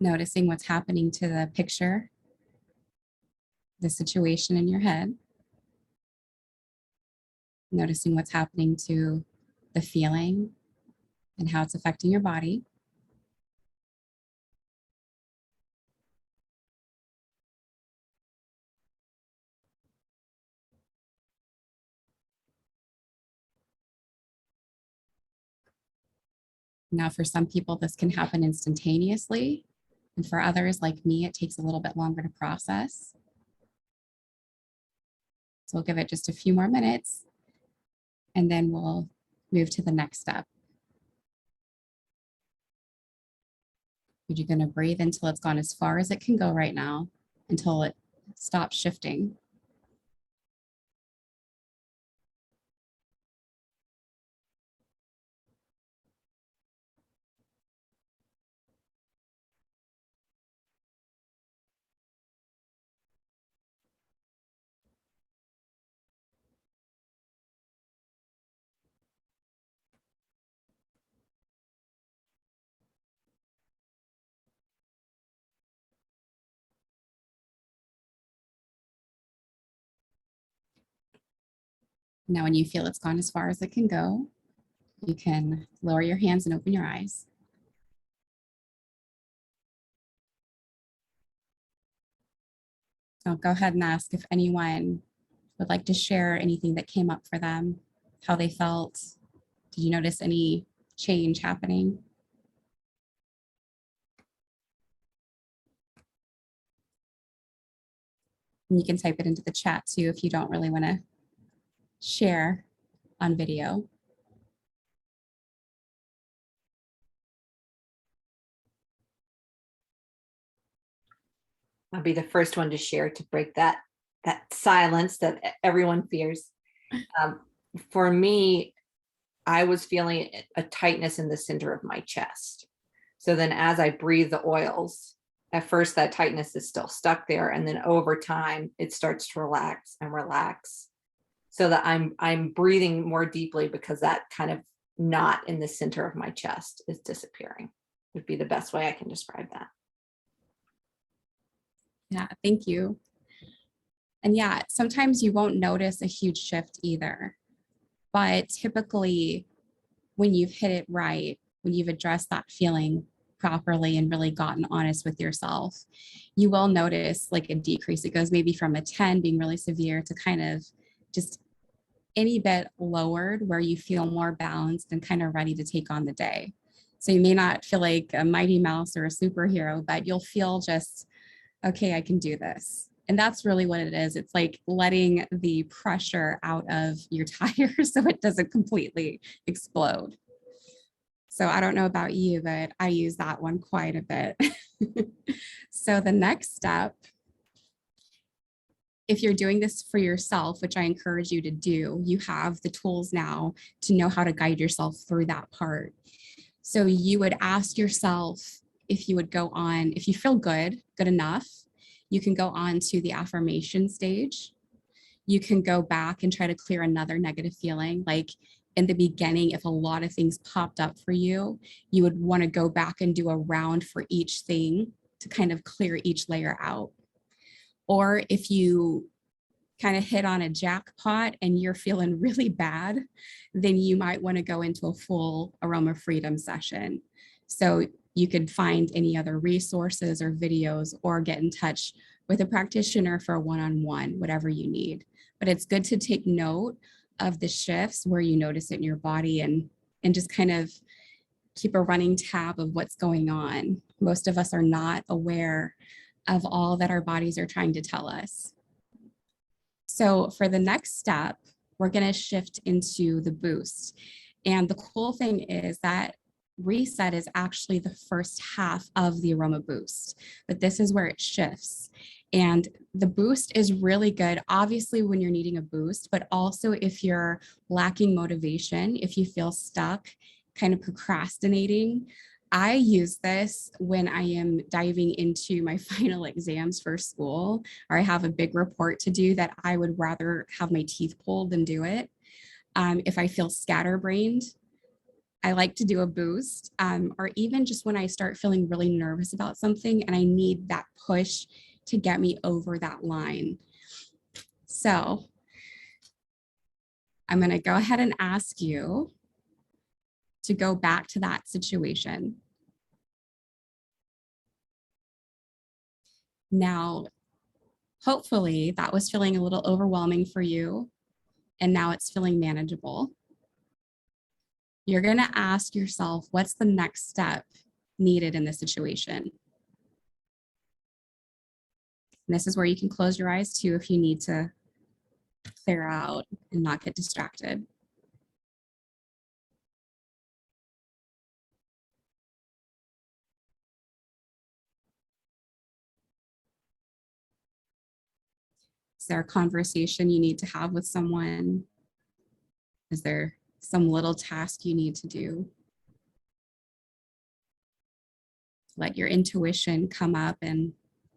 S4: Noticing what's happening to the picture, the situation in your head. Noticing what's happening to the feeling and how it's affecting your body. Now, for some people, this can happen instantaneously. And for others, like me, it takes a little bit longer to process. So we'll give it just a few more minutes, and then we'll move to the next step. You're going to breathe until it's gone as far as it can go right now, until it stops shifting. Now, when you feel it's gone as far as it can go, you can lower your hands and open your eyes. I'll go ahead and ask if anyone would like to share anything that came up for them, how they felt. Did you notice any change happening? And you can type it into the chat too if you don't really want to share on video.
S3: I'll be the first one to share to break that silence that everyone fears. For me, I was feeling a tightness in the center of my chest. So then as I breathe the oils, at first that tightness is still stuck there. And then over time, it starts to relax and relax so that I'm breathing more deeply because that kind of knot in the center of my chest is disappearing, would be the best way I can describe that.
S4: Yeah, thank you. And yeah, sometimes you won't notice a huge shift either. But typically, when you've hit it right, when you've addressed that feeling properly and really gotten honest with yourself, you will notice like a decrease. It goes maybe from a 10 being really severe to kind of just any bit lowered where you feel more balanced and kind of ready to take on the day. So you may not feel like a Mighty Mouse or a superhero, but you'll feel just, okay, I can do this. And that's really what it is. It's like letting the pressure out of your tires so it doesn't completely explode. So I don't know about you, but I use that one quite a bit. So the next step, if you're doing this for yourself, which I encourage you to do, you have the tools now to know how to guide yourself through that part. So you would ask yourself if you would go on, if you feel good enough, you can go on to the affirmation stage. You can go back and try to clear another negative feeling. Like in the beginning, if a lot of things popped up for you, you would want to go back and do a round for each thing to kind of clear each layer out. Or if you kind of hit on a jackpot and you're feeling really bad, then you might want to go into a full Aroma Freedom session. So you could find any other resources or videos or get in touch with a practitioner for a one-on-one, whatever you need. But it's good to take note of the shifts where you notice it in your body and just kind of keep a running tab of what's going on. Most of us are not aware of all that our bodies are trying to tell us. So for the next step, we're going to shift into the boost. And the cool thing is that reset is actually the first half of the aroma boost, but this is where it shifts. And the boost is really good, obviously, when you're needing a boost, but also if you're lacking motivation, if you feel stuck, kind of procrastinating. I use this when I am diving into my final exams for school, or I have a big report to do that I would rather have my teeth pulled than do it. If I feel scatterbrained, I like to do a boost, or even just when I start feeling really nervous about something and I need that push to get me over that line. So I'm going to go ahead and ask you to go back to that situation. Now, hopefully that was feeling a little overwhelming for you, and now it's feeling manageable. You're going to ask yourself, what's the next step needed in this situation? And this is where you can close your eyes too if you need to clear out and not get distracted. Is there a conversation you need to have with someone? Is there some little task you need to do? Let your intuition come up and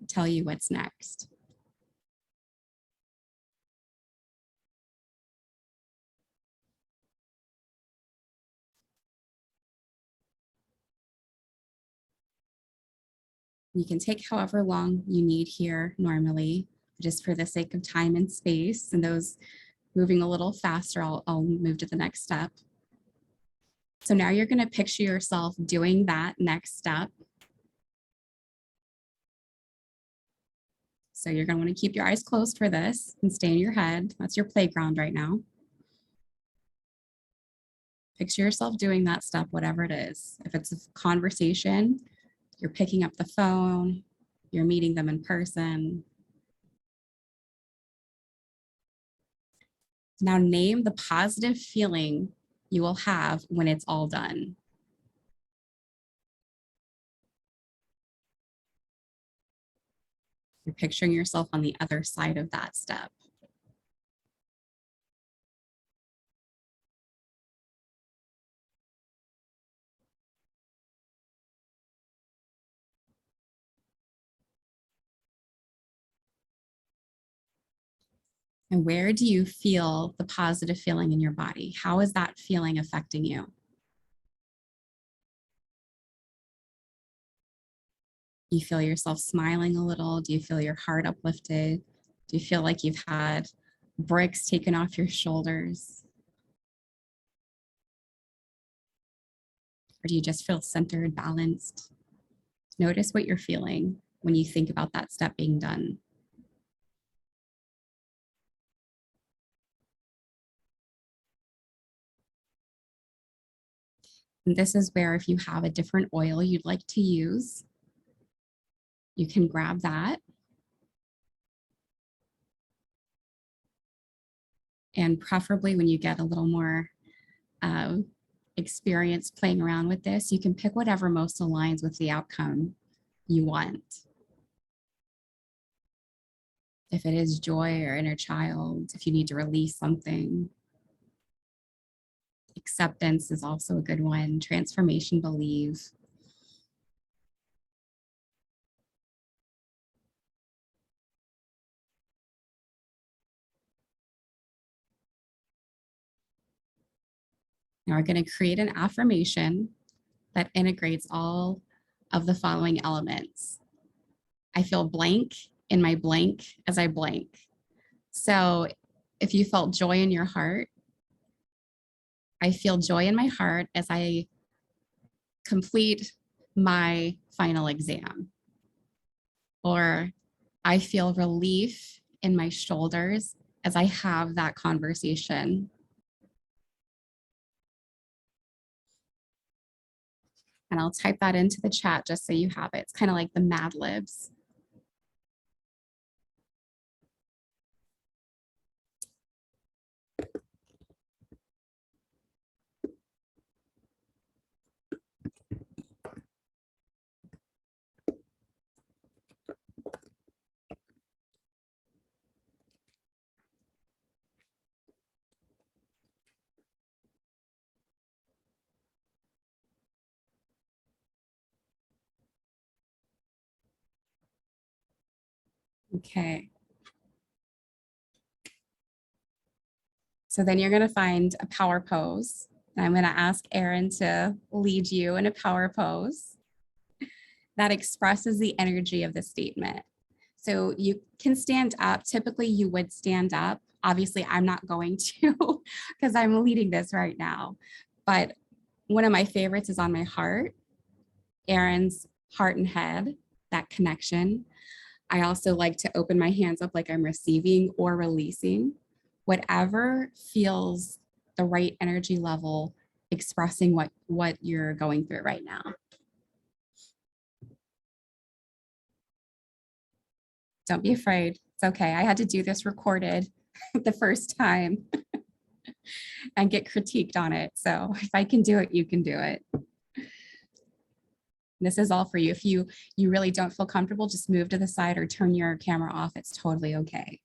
S4: tell you what's next. You can take however long you need here normally, just for the sake of time and space. And those moving a little faster, I'll move to the next step. So now you're going to picture yourself doing that next step. So you're going to want to keep your eyes closed for this and stay in your head. That's your playground right now. Picture yourself doing that step, whatever it is. If it's a conversation, you're picking up the phone, you're meeting them in person. Now name the positive feeling you will have when it's all done. You're picturing yourself on the other side of that step. And where do you feel the positive feeling in your body? How is that feeling affecting you? Do you feel yourself smiling a little? Do you feel your heart uplifted? Do you feel like you've had bricks taken off your shoulders? Or do you just feel centered, balanced? Notice what you're feeling when you think about that step being done. And this is where if you have a different oil you'd like to use, you can grab that. And preferably when you get a little more experience playing around with this, you can pick whatever most aligns with the outcome you want. If it is joy or inner child, if you need to release something. Acceptance is also a good one. Transformation, believe. Now we're going to create an affirmation that integrates all of the following elements. I feel blank in my blank as I blank. So if you felt joy in your heart, I feel joy in my heart as I complete my final exam. Or I feel relief in my shoulders as I have that conversation. And I'll type that into the chat just so you have it. It's kind of like the Mad Libs. Okay. So then you're going to find a power pose. And I'm going to ask Erin to lead you in a power pose that expresses the energy of the statement. So you can stand up. Typically you would stand up. Obviously I'm not going to because I'm leading this right now. But one of my favorites is on my heart. Erin's heart and head, that connection. I also like to open my hands up like I'm receiving or releasing. Whatever feels the right energy level, expressing what you're going through right now. Don't be afraid. It's okay. I had to do this recorded the first time and get critiqued on it. So if I can do it, you can do it. This is all for you. If you really don't feel comfortable, just move to the side or turn your camera off. It's totally okay.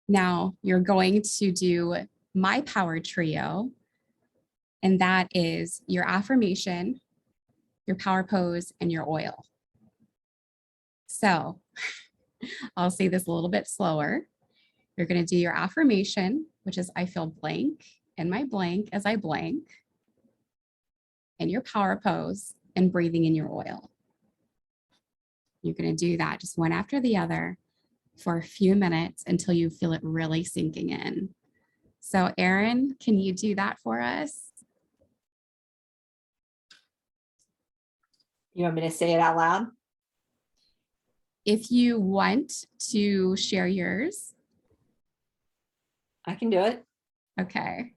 S4: Now you're going to do my power trio, and that is your affirmation, your power pose, and your oil. So I'll say this a little bit slower. You're going to do your affirmation, which is I feel blank in my blank as I blank, and your power pose and breathing in your oil. You're going to do that just one after the other for a few minutes until you feel it really sinking in. So Erin, can you do that for us?
S3: You want me to say it out loud?
S4: If you want to share yours.
S3: I can do it.
S4: Okay.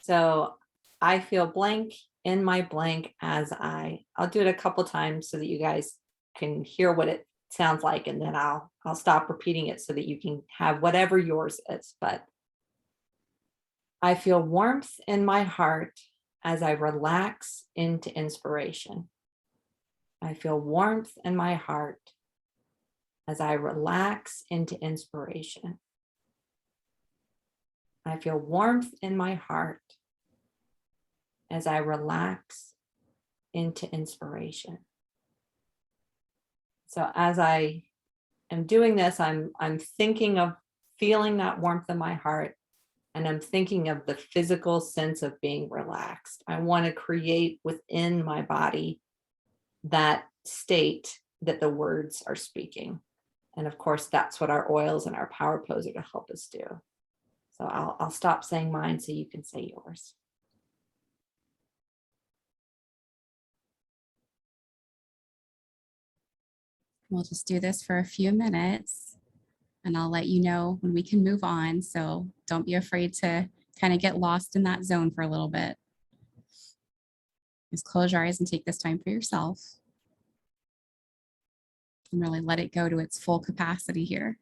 S3: So I feel blank in my blank as I'll do it a couple times so that you guys can hear what it sounds like, and then I'll stop repeating it so that you can have whatever yours is. But I feel warmth in my heart as I relax into inspiration. I feel warmth in my heart as I relax into inspiration. I feel warmth in my heart as I relax into inspiration. So as I am doing this, I'm thinking of feeling that warmth in my heart, and I'm thinking of the physical sense of being relaxed. I want to create within my body that state that the words are speaking. And of course, that's what our oils and our power pose are to help us do. So I'll stop saying mine so you can say yours.
S4: We'll just do this for a few minutes and I'll let you know when we can move on. So don't be afraid to kind of get lost in that zone for a little bit. Just close your eyes and take this time for yourself. And really let it go to its full capacity here.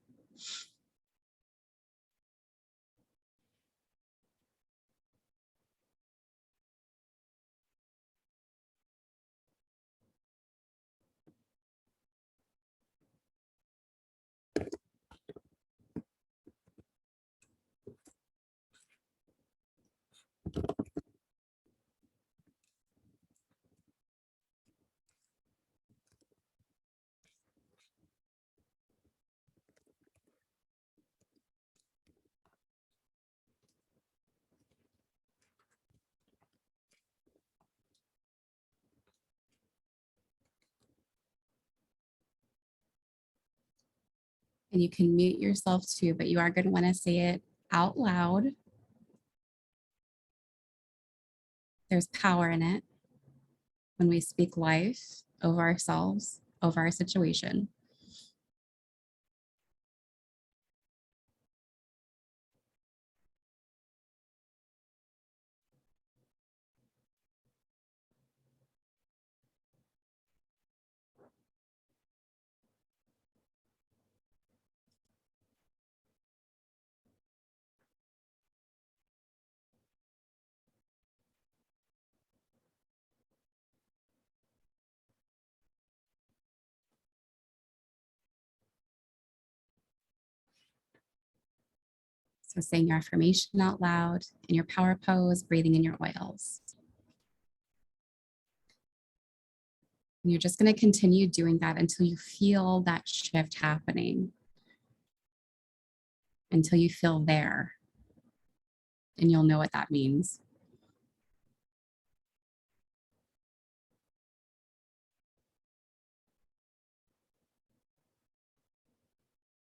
S4: And you can mute yourself too, but you are going to want to say it out loud. There's power in it. when we speak life over ourselves, over our situation. So saying your affirmation out loud in your power pose, breathing in your oils. And you're just going to continue doing that until you feel that shift happening, until you feel there. And you'll know what that means.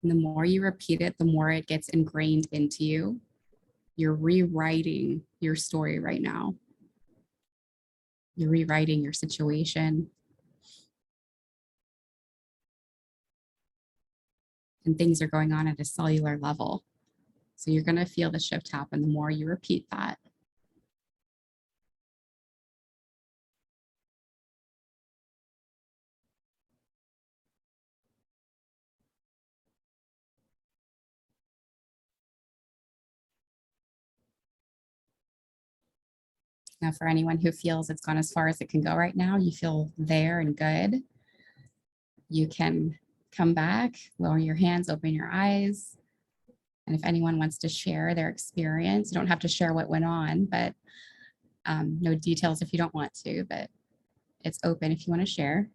S4: And the more you repeat it, the more it gets ingrained into you. You're rewriting your story right now. You're rewriting your situation. And things are going on at a cellular level. So you're going to feel the shift happen the more you repeat that. Now, for anyone who feels it's gone as far as it can go right now, you feel there and good. You can come back, lower your hands, open your eyes. And if anyone wants to share their experience, you don't have to share what went on, but no details if you don't want to, but it's open if you want to share.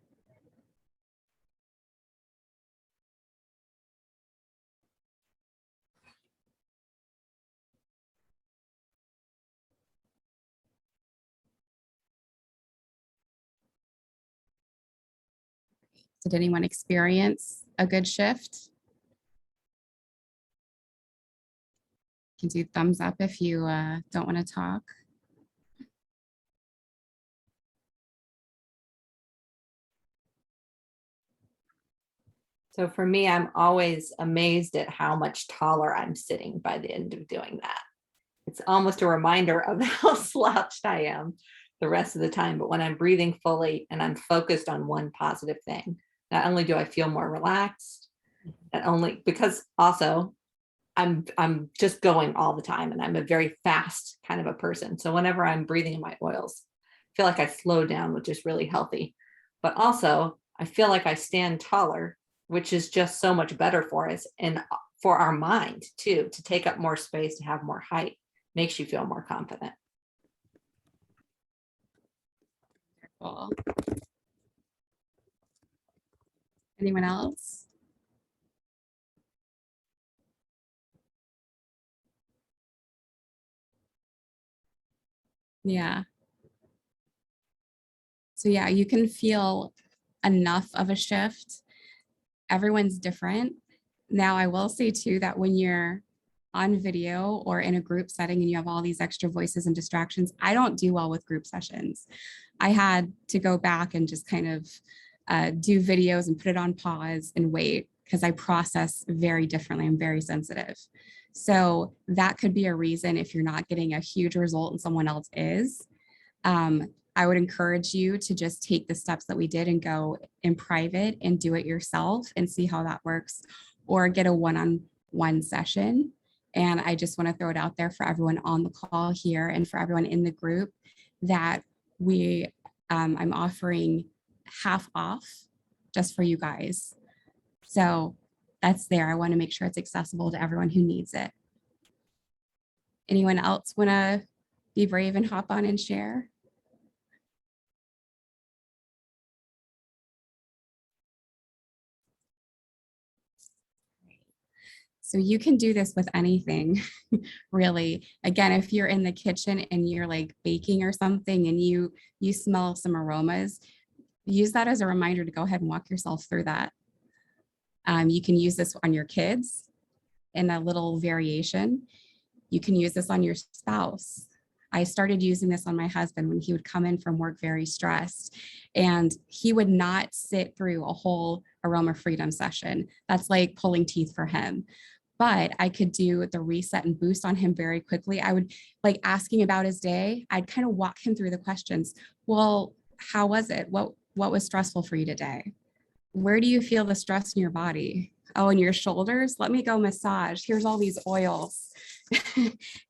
S4: Did anyone experience a good shift? You can do thumbs up if you don't want to talk.
S3: So for me, I'm always amazed at how much taller I'm sitting by the end of doing that. It's almost a reminder of how slouched I am the rest of the time. But when I'm breathing fully and I'm focused on one positive thing, not only do I feel more relaxed, not only because also I'm just going all the time and I'm a very fast kind of a person. So whenever I'm breathing in my oils, I feel like I slow down, which is really healthy. But also I feel like I stand taller, which is just so much better for us and for our mind too, to take up more space, to have more height, makes you feel more confident.
S4: Cool. Anyone else? Yeah. So yeah, you can feel enough of a shift. Everyone's different. Now, I will say too that when you're on video or in a group setting and you have all these extra voices and distractions, I don't do well with group sessions. I had to go back and just kind of do videos and put it on pause and wait because I process very differently. I'm very sensitive. So that could be a reason if you're not getting a huge result and someone else is. I would encourage you to just take the steps that we did and go in private and do it yourself and see how that works, or get a one-on-one session. And I just want to throw it out there for everyone on the call here and for everyone in the group that I'm offering half off just for you guys. So that's there. I want to make sure it's accessible to everyone who needs it. Anyone else want to be brave and hop on and share? So you can do this with anything, really. Again, if you're in the kitchen and you're like baking or something and you smell some aromas, use that as a reminder to go ahead and walk yourself through that. You can use this on your kids in a little variation. You can use this on your spouse. I started using this on my husband when he would come in from work very stressed, and he would not sit through a whole Aroma Freedom session. That's like pulling teeth for him. But I could do the reset and boost on him very quickly. I would, like, asking about his day, I'd kind of walk him through the questions. Well, how was it? What was stressful for you today? Where do you feel the stress in your body? Oh, in your shoulders? Let me go massage. Here's all these oils.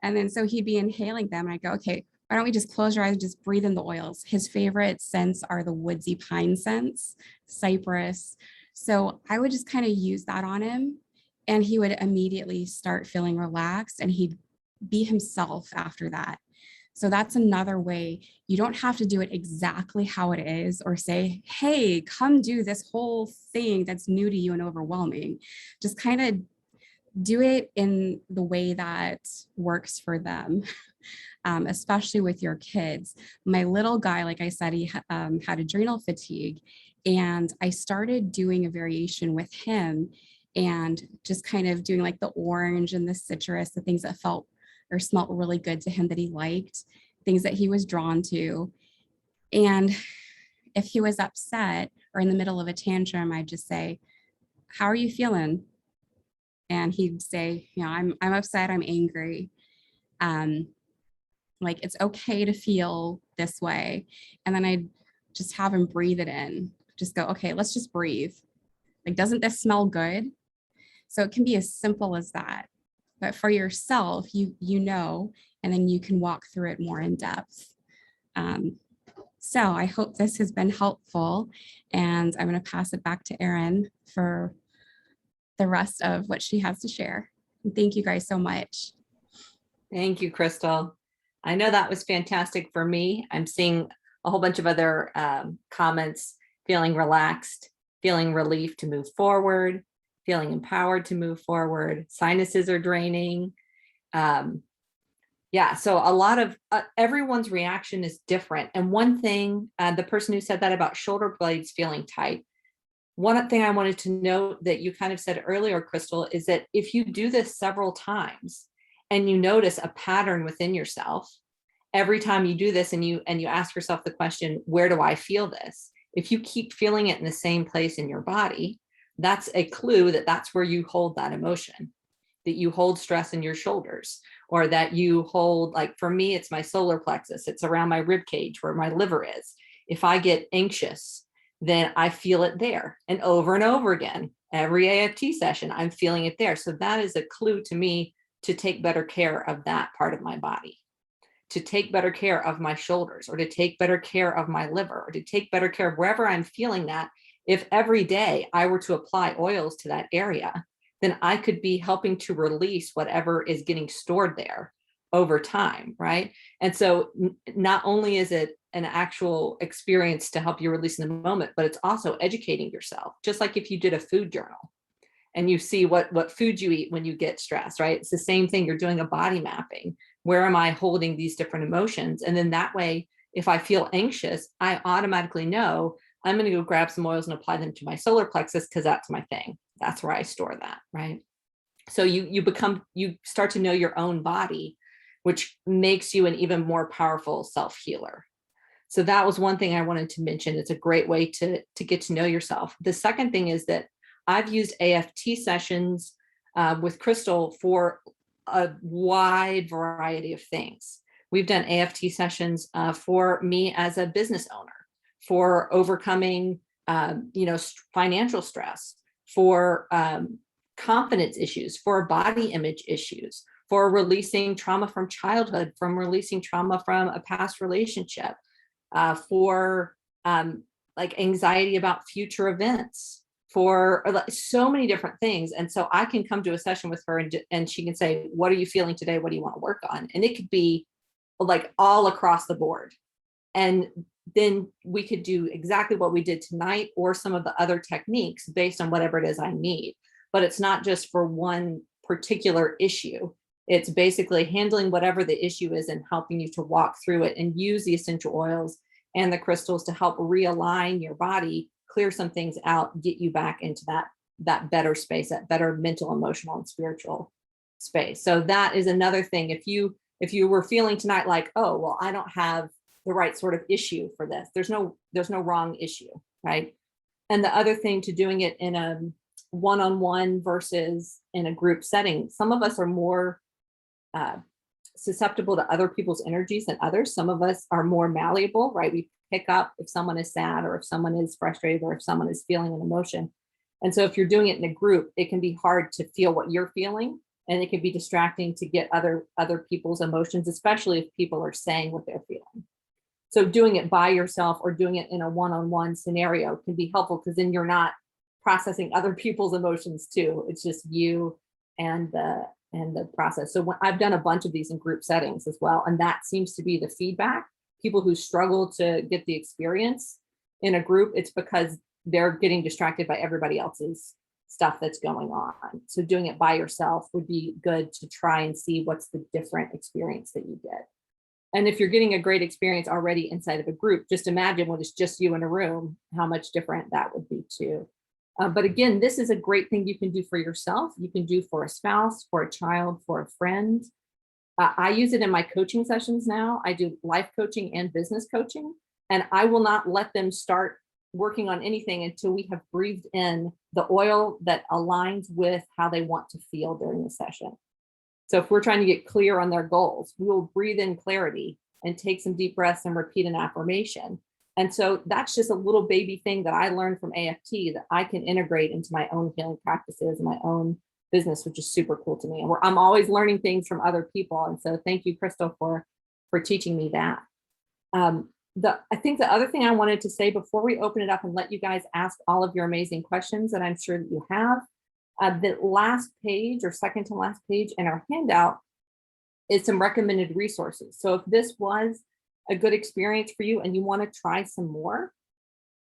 S4: And then so he'd be inhaling them. And I go, okay, why don't we just close your eyes and just breathe in the oils? His favorite scents are the woodsy pine scents, cypress. So I would just kind of use that on him, and he would immediately start feeling relaxed, and he'd be himself after that. So that's another way. You don't have to do it exactly how it is, or say, hey, come do this whole thing that's new to you and overwhelming. Just kind of do it in the way that works for them, especially with your kids. My little guy, like I said, he had adrenal fatigue, and I started doing a variation with him and just kind of doing like the orange and the citrus, the things that felt or smelled really good to him that he liked, things that he was drawn to. And if he was upset or in the middle of a tantrum, I'd just say, how are you feeling? And he'd say, you know, I'm upset, I'm angry. Like, it's okay to feel this way. And then I'd just have him breathe it in. Just go, okay, let's just breathe. Like, doesn't this smell good? So it can be as simple as that. But for yourself, you know, and then you can walk through it more in depth. So I hope this has been helpful, and I'm going to pass it back to Erin for the rest of what she has to share. And thank you guys so much.
S3: Thank you, Crystal. I know that was fantastic for me. I'm seeing a whole bunch of other comments: feeling relaxed, feeling relief to move forward, feeling empowered to move forward, sinuses are draining. Yeah, so a lot of everyone's reaction is different. And one thing, the person who said that about shoulder blades feeling tight, one thing I wanted to note that you kind of said earlier, Crystal, is that if you do this several times and you notice a pattern within yourself, every time you do this and you ask yourself the question, where do I feel this? If you keep feeling it in the same place in your body, that's a clue that that's where you hold that emotion, that you hold stress in your shoulders, or that you hold, like for me, it's my solar plexus. It's around my rib cage where my liver is. If I get anxious, then I feel it there, and over again. Every AFT session, I'm feeling it there. So that is a clue to me to take better care of that part of my body, to take better care of my shoulders, or to take better care of my liver, or to take better care of wherever I'm feeling that. If every day I were to apply oils to that area, then I could be helping to release whatever is getting stored there over time, right? And so not only is it an actual experience to help you release in the moment, but it's also educating yourself. Just like if you did a food journal and you see what food you eat when you get stressed, right? It's the same thing. You're doing a body mapping. Where am I holding these different emotions? And then that way, if I feel anxious, I automatically know I'm going to go grab some oils and apply them to my solar plexus, because that's my thing. That's where I store that, right? So you start to know your own body, which makes you an even more powerful self-healer. So that was one thing I wanted to mention. It's a great way to get to know yourself. The second thing is that I've used AFT sessions with Crystal for a wide variety of things. We've done AFT sessions for me as a business owner, for overcoming financial stress, for confidence issues, for body image issues, for releasing trauma from childhood, from releasing trauma from a past relationship, for like anxiety about future events, for so many different things. And so I can come to a session with her and she can say, what are you feeling today? What do you want to work on? And it could be like all across the board. And then we could do exactly what we did tonight, or some of the other techniques based on whatever it is I need. But it's not just for one particular issue. It's basically handling whatever the issue is and helping you to walk through it, and use the essential oils and the crystals to help realign your body, clear some things out, get you back into that better space, that better mental, emotional, and spiritual space. So that is another thing. If you If you were feeling tonight like, oh, well, I don't have the right sort of issue for this, there's no wrong issue, right? And the other thing to doing it in a one-on-one versus in a group setting, some of us are more susceptible to other people's energies than others. Some of us are more malleable, right? We pick up if someone is sad or if someone is frustrated or if someone is feeling an emotion. And so if you're doing it in a group, it can be hard to feel what you're feeling, and it can be distracting to get other people's emotions, especially if people are saying what they're feeling. So doing it by yourself or doing it in a one-on-one scenario can be helpful, because then you're not processing other people's emotions too. It's just you and the process. So I've done a bunch of these in group settings as well, and that seems to be the feedback. People who struggle to get the experience in a group, it's because they're getting distracted by everybody else's stuff that's going on. So doing it by yourself would be good to try and see what's the different experience that you get. And if you're getting a great experience already inside of a group, just imagine when it's just you in a room, how much different that would be too. But again, this is a great thing you can do for yourself. You can do for a spouse, for a child, for a friend. I use it in my coaching sessions now. I do life coaching and business coaching, and I will not let them start working on anything until we have breathed in the oil that aligns with how they want to feel during the session. So if we're trying to get clear on their goals, we will breathe in clarity and take some deep breaths and repeat an affirmation. And so that's just a little baby thing that I learned from AFT that I can integrate into my own healing practices and my own business, which is super cool to me. And I'm always learning things from other people. And so thank you, Crystal, for teaching me that. I think the other thing I wanted to say before we open it up and let you guys ask all of your amazing questions that I'm sure that you have, the last page or second to last page in our handout is some recommended resources. So if this was a good experience for you and you want to try some more,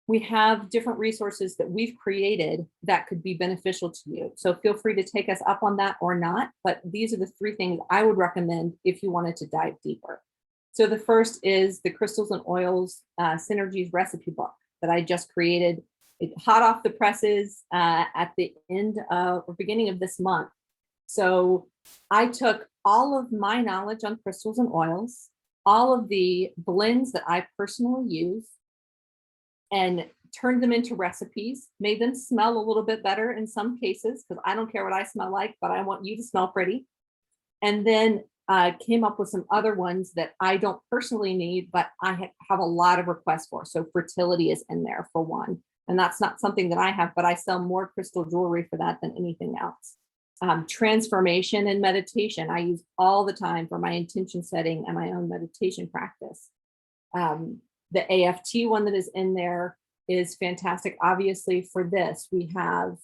S3: we have different resources that we've created that could be beneficial to you. So feel free to take us up on that or not, but these are the 3 things I would recommend if you wanted to dive deeper. So the first is the Crystals and Oils Synergies recipe book that I just created. Hot off the presses at the end of or beginning of this month. So I took all of my knowledge on crystals and oils, all of the blends that I personally use, and turned them into recipes, made them smell a little bit better in some cases, because I don't care what I smell like, but I want you to smell pretty. And then came up with some other ones that I don't personally need, but I have a lot of requests for. So fertility is in there for one. And that's not something that I have, but I sell more crystal jewelry for that than anything else. Transformation and meditation, I use all the time for my intention setting and my own meditation practice. The AFT one that is in there is fantastic. Obviously for this, we have,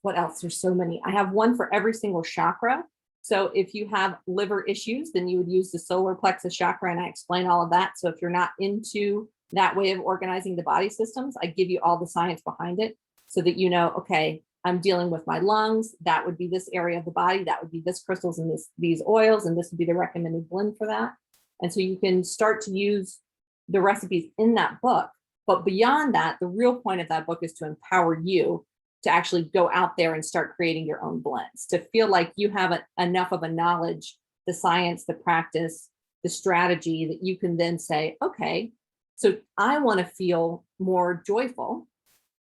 S3: what else? There's so many. I have one for every single chakra. So if you have liver issues, then you would use the solar plexus chakra, and I explain all of that. So if you're not into that way of organizing the body systems, I give you all the science behind it so that you know, okay, I'm dealing with my lungs. That would be this area of the body. That would be this crystals and these oils, and this would be the recommended blend for that. And so you can start to use the recipes in that book. But beyond that, the real point of that book is to empower you to actually go out there and start creating your own blends, to feel like you have enough of a knowledge, the science, the practice, the strategy that you can then say, okay, so I want to feel more joyful.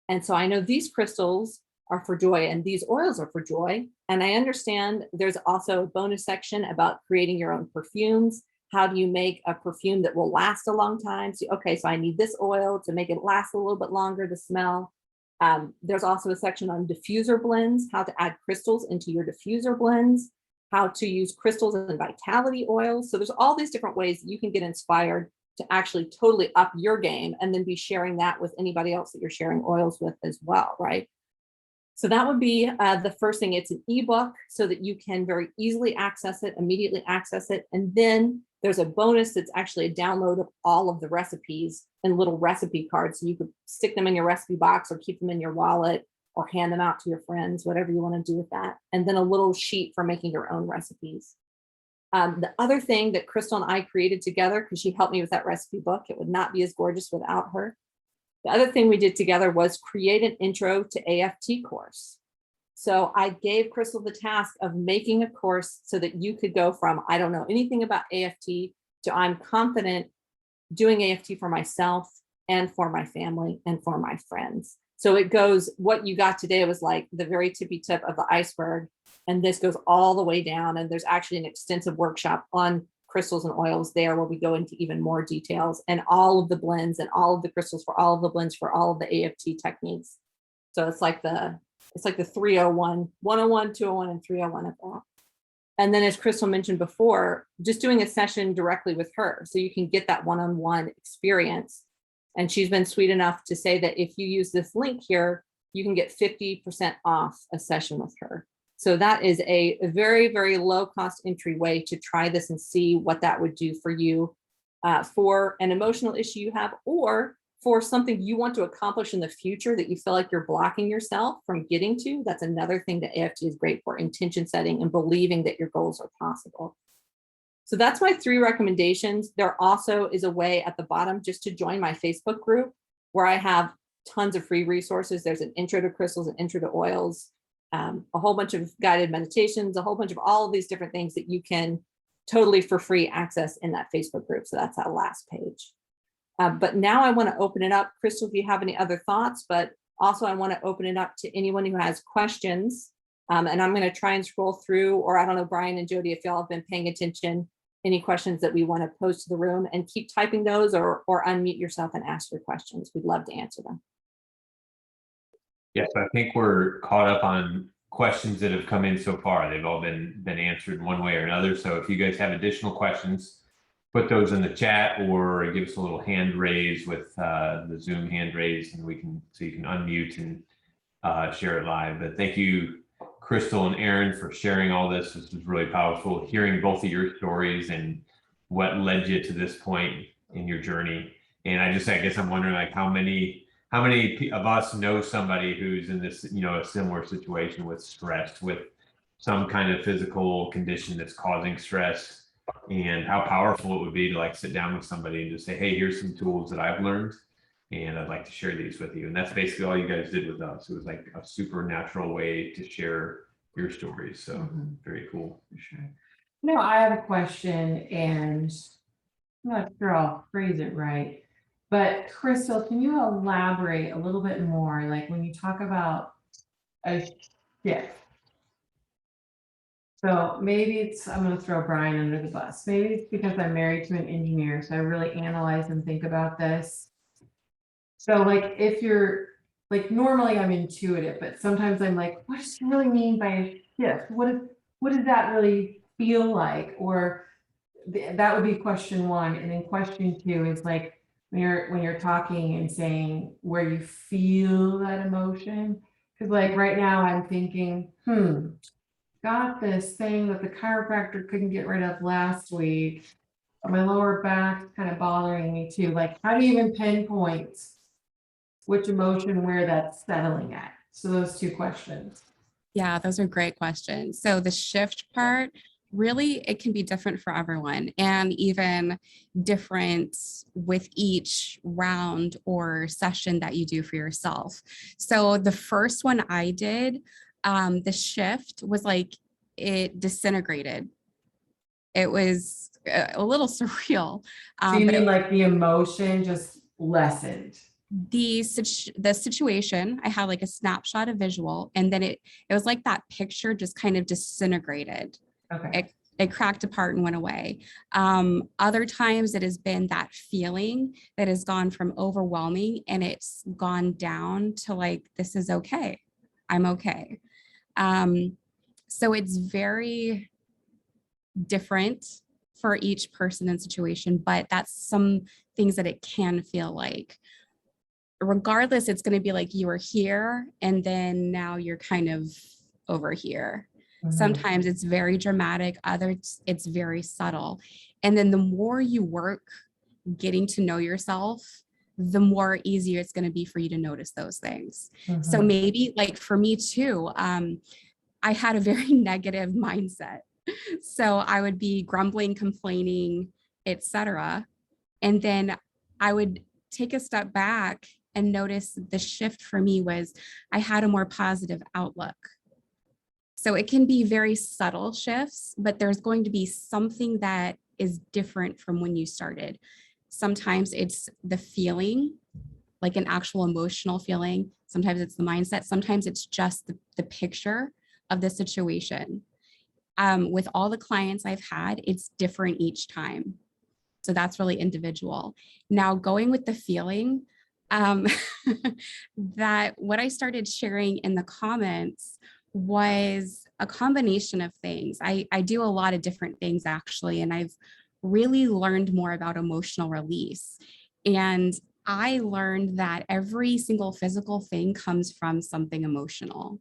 S3: And so I know these crystals are for joy and these oils are for joy. And I understand there's also a bonus section about creating your own perfumes. How do you make a perfume that will last a long time? So, okay, so I need this oil to make it last a little bit longer, the smell. There's also a section on diffuser blends, how to add crystals into your diffuser blends, how to use crystals and vitality oils. So there's all these different ways that you can get inspired to actually totally up your game and then be sharing that with anybody else that you're sharing oils with as well, right? So that would be the first thing. It's an ebook so that you can very easily access it, immediately access it. And then there's a bonus that's actually a download of all of the recipes and little recipe cards. So you could stick them in your recipe box or keep them in your wallet or hand them out to your friends, whatever you want to do with that. And then a little sheet for making your own recipes. The other thing that Crystal and I created together, because she helped me with that recipe book, it would not be as gorgeous without her. The other thing we did together was create an intro to AFT course. So I gave Crystal the task of making a course so that you could go from, I don't know anything about AFT to I'm confident doing AFT for myself and for my family and for my friends. So it goes, what you got today was like the very tippy tip of the iceberg. And this goes all the way down. And there's actually an extensive workshop on crystals and oils there where we go into even more details and all of the blends and all of the crystals for all of the blends for all of the AFT techniques. So it's like the 301, 101, 201, and 301 of that. And then as Crystal mentioned before, just doing a session directly with her so you can get that one-on-one experience. And she's been sweet enough to say that if you use this link here, you can get 50% off a session with her. So that is a very, very low cost entry way to try this and see what that would do for you for an emotional issue you have, or for something you want to accomplish in the future that you feel like you're blocking yourself from getting to. That's another thing that AFT is great for, intention setting and believing that your goals are possible. So that's my 3 recommendations. There also is a way at the bottom just to join my Facebook group where I have tons of free resources. There's an intro to crystals, an intro to oils, a whole bunch of guided meditations, a whole bunch of all of these different things that you can totally for free access in that Facebook group. So that's that last page. But now I want to open it up. Crystal, if you have any other thoughts, but also I want to open it up to anyone who has questions. And I'm going to try and scroll through, or I don't know, Brian and Jody, if y'all have been paying attention, any questions that we want to pose to the room, and keep typing those or unmute yourself and ask your questions. We'd love to answer them.
S1: Yes, I think we're caught up on questions that have come in so far. They've all been answered one way or another. So if you guys have additional questions, put those in the chat or give us a little hand raise with the Zoom hand raise, and so you can unmute and share it live. But thank you, Crystal and Erin, for sharing all this. This was really powerful, hearing both of your stories and what led you to this point in your journey. And I guess I'm wondering, like, how many of us know somebody who's in this, a similar situation with stress, with some kind of physical condition that's causing stress, and how powerful it would be to like sit down with somebody and just say, hey, here's some tools that I've learned, and I'd like to share these with you. And that's basically all you guys did with us. It was like a supernatural way to share your stories. So very cool.
S2: For sure. No, I have a question, and I'm not sure I'll phrase it right. But Crystal, can you elaborate a little bit more? Like when you talk about a shift. So maybe I'm going to throw Brian under the bus. Maybe it's because I'm married to an engineer, so I really analyze and think about this. So like if you're like, normally I'm intuitive, but sometimes I'm like, what does she really mean by a shift? What does that really feel like? Or that would be question 1. And then question 2 is like, when you're talking and saying where you feel that emotion. Because like right now I'm thinking, got this thing that the chiropractor couldn't get rid of last week. My lower back's kind of bothering me too. Like, how do you even pinpoint which emotion where that's settling at? So those 2 questions.
S4: Yeah, those are great questions. So the shift part, really, it can be different for everyone, and even different with each round or session that you do for yourself. So the first one I did, the shift was like it disintegrated. It was a little surreal.
S2: So you mean like the emotion just lessened?
S4: The situation, I had like a snapshot, a visual, and then it was like that picture just kind of disintegrated.
S2: Okay.
S4: It cracked apart and went away. Other times it has been that feeling that has gone from overwhelming and it's gone down to like, this is okay. I'm okay. So it's very different for each person and situation, but that's some things that it can feel like. Regardless, it's going to be like you were here and then now you're kind of over here. Sometimes it's very dramatic, others it's very subtle. And then the more you work getting to know yourself, the more easier it's going to be for you to notice those things. So maybe like for me too, I had a very negative mindset. So I would be grumbling, complaining, etc. And then I would take a step back and notice the shift for me was I had a more positive outlook. So it can be very subtle shifts, but there's going to be something that is different from when you started. Sometimes it's the feeling, like an actual emotional feeling. Sometimes it's the mindset. Sometimes it's just the picture of the situation. With all the clients I've had, it's different each time. So that's really individual. Now going with the feeling, that what I started sharing in the comments was a combination of things. I do a lot of different things actually, and I've really learned more about emotional release. And I learned that every single physical thing comes from something emotional.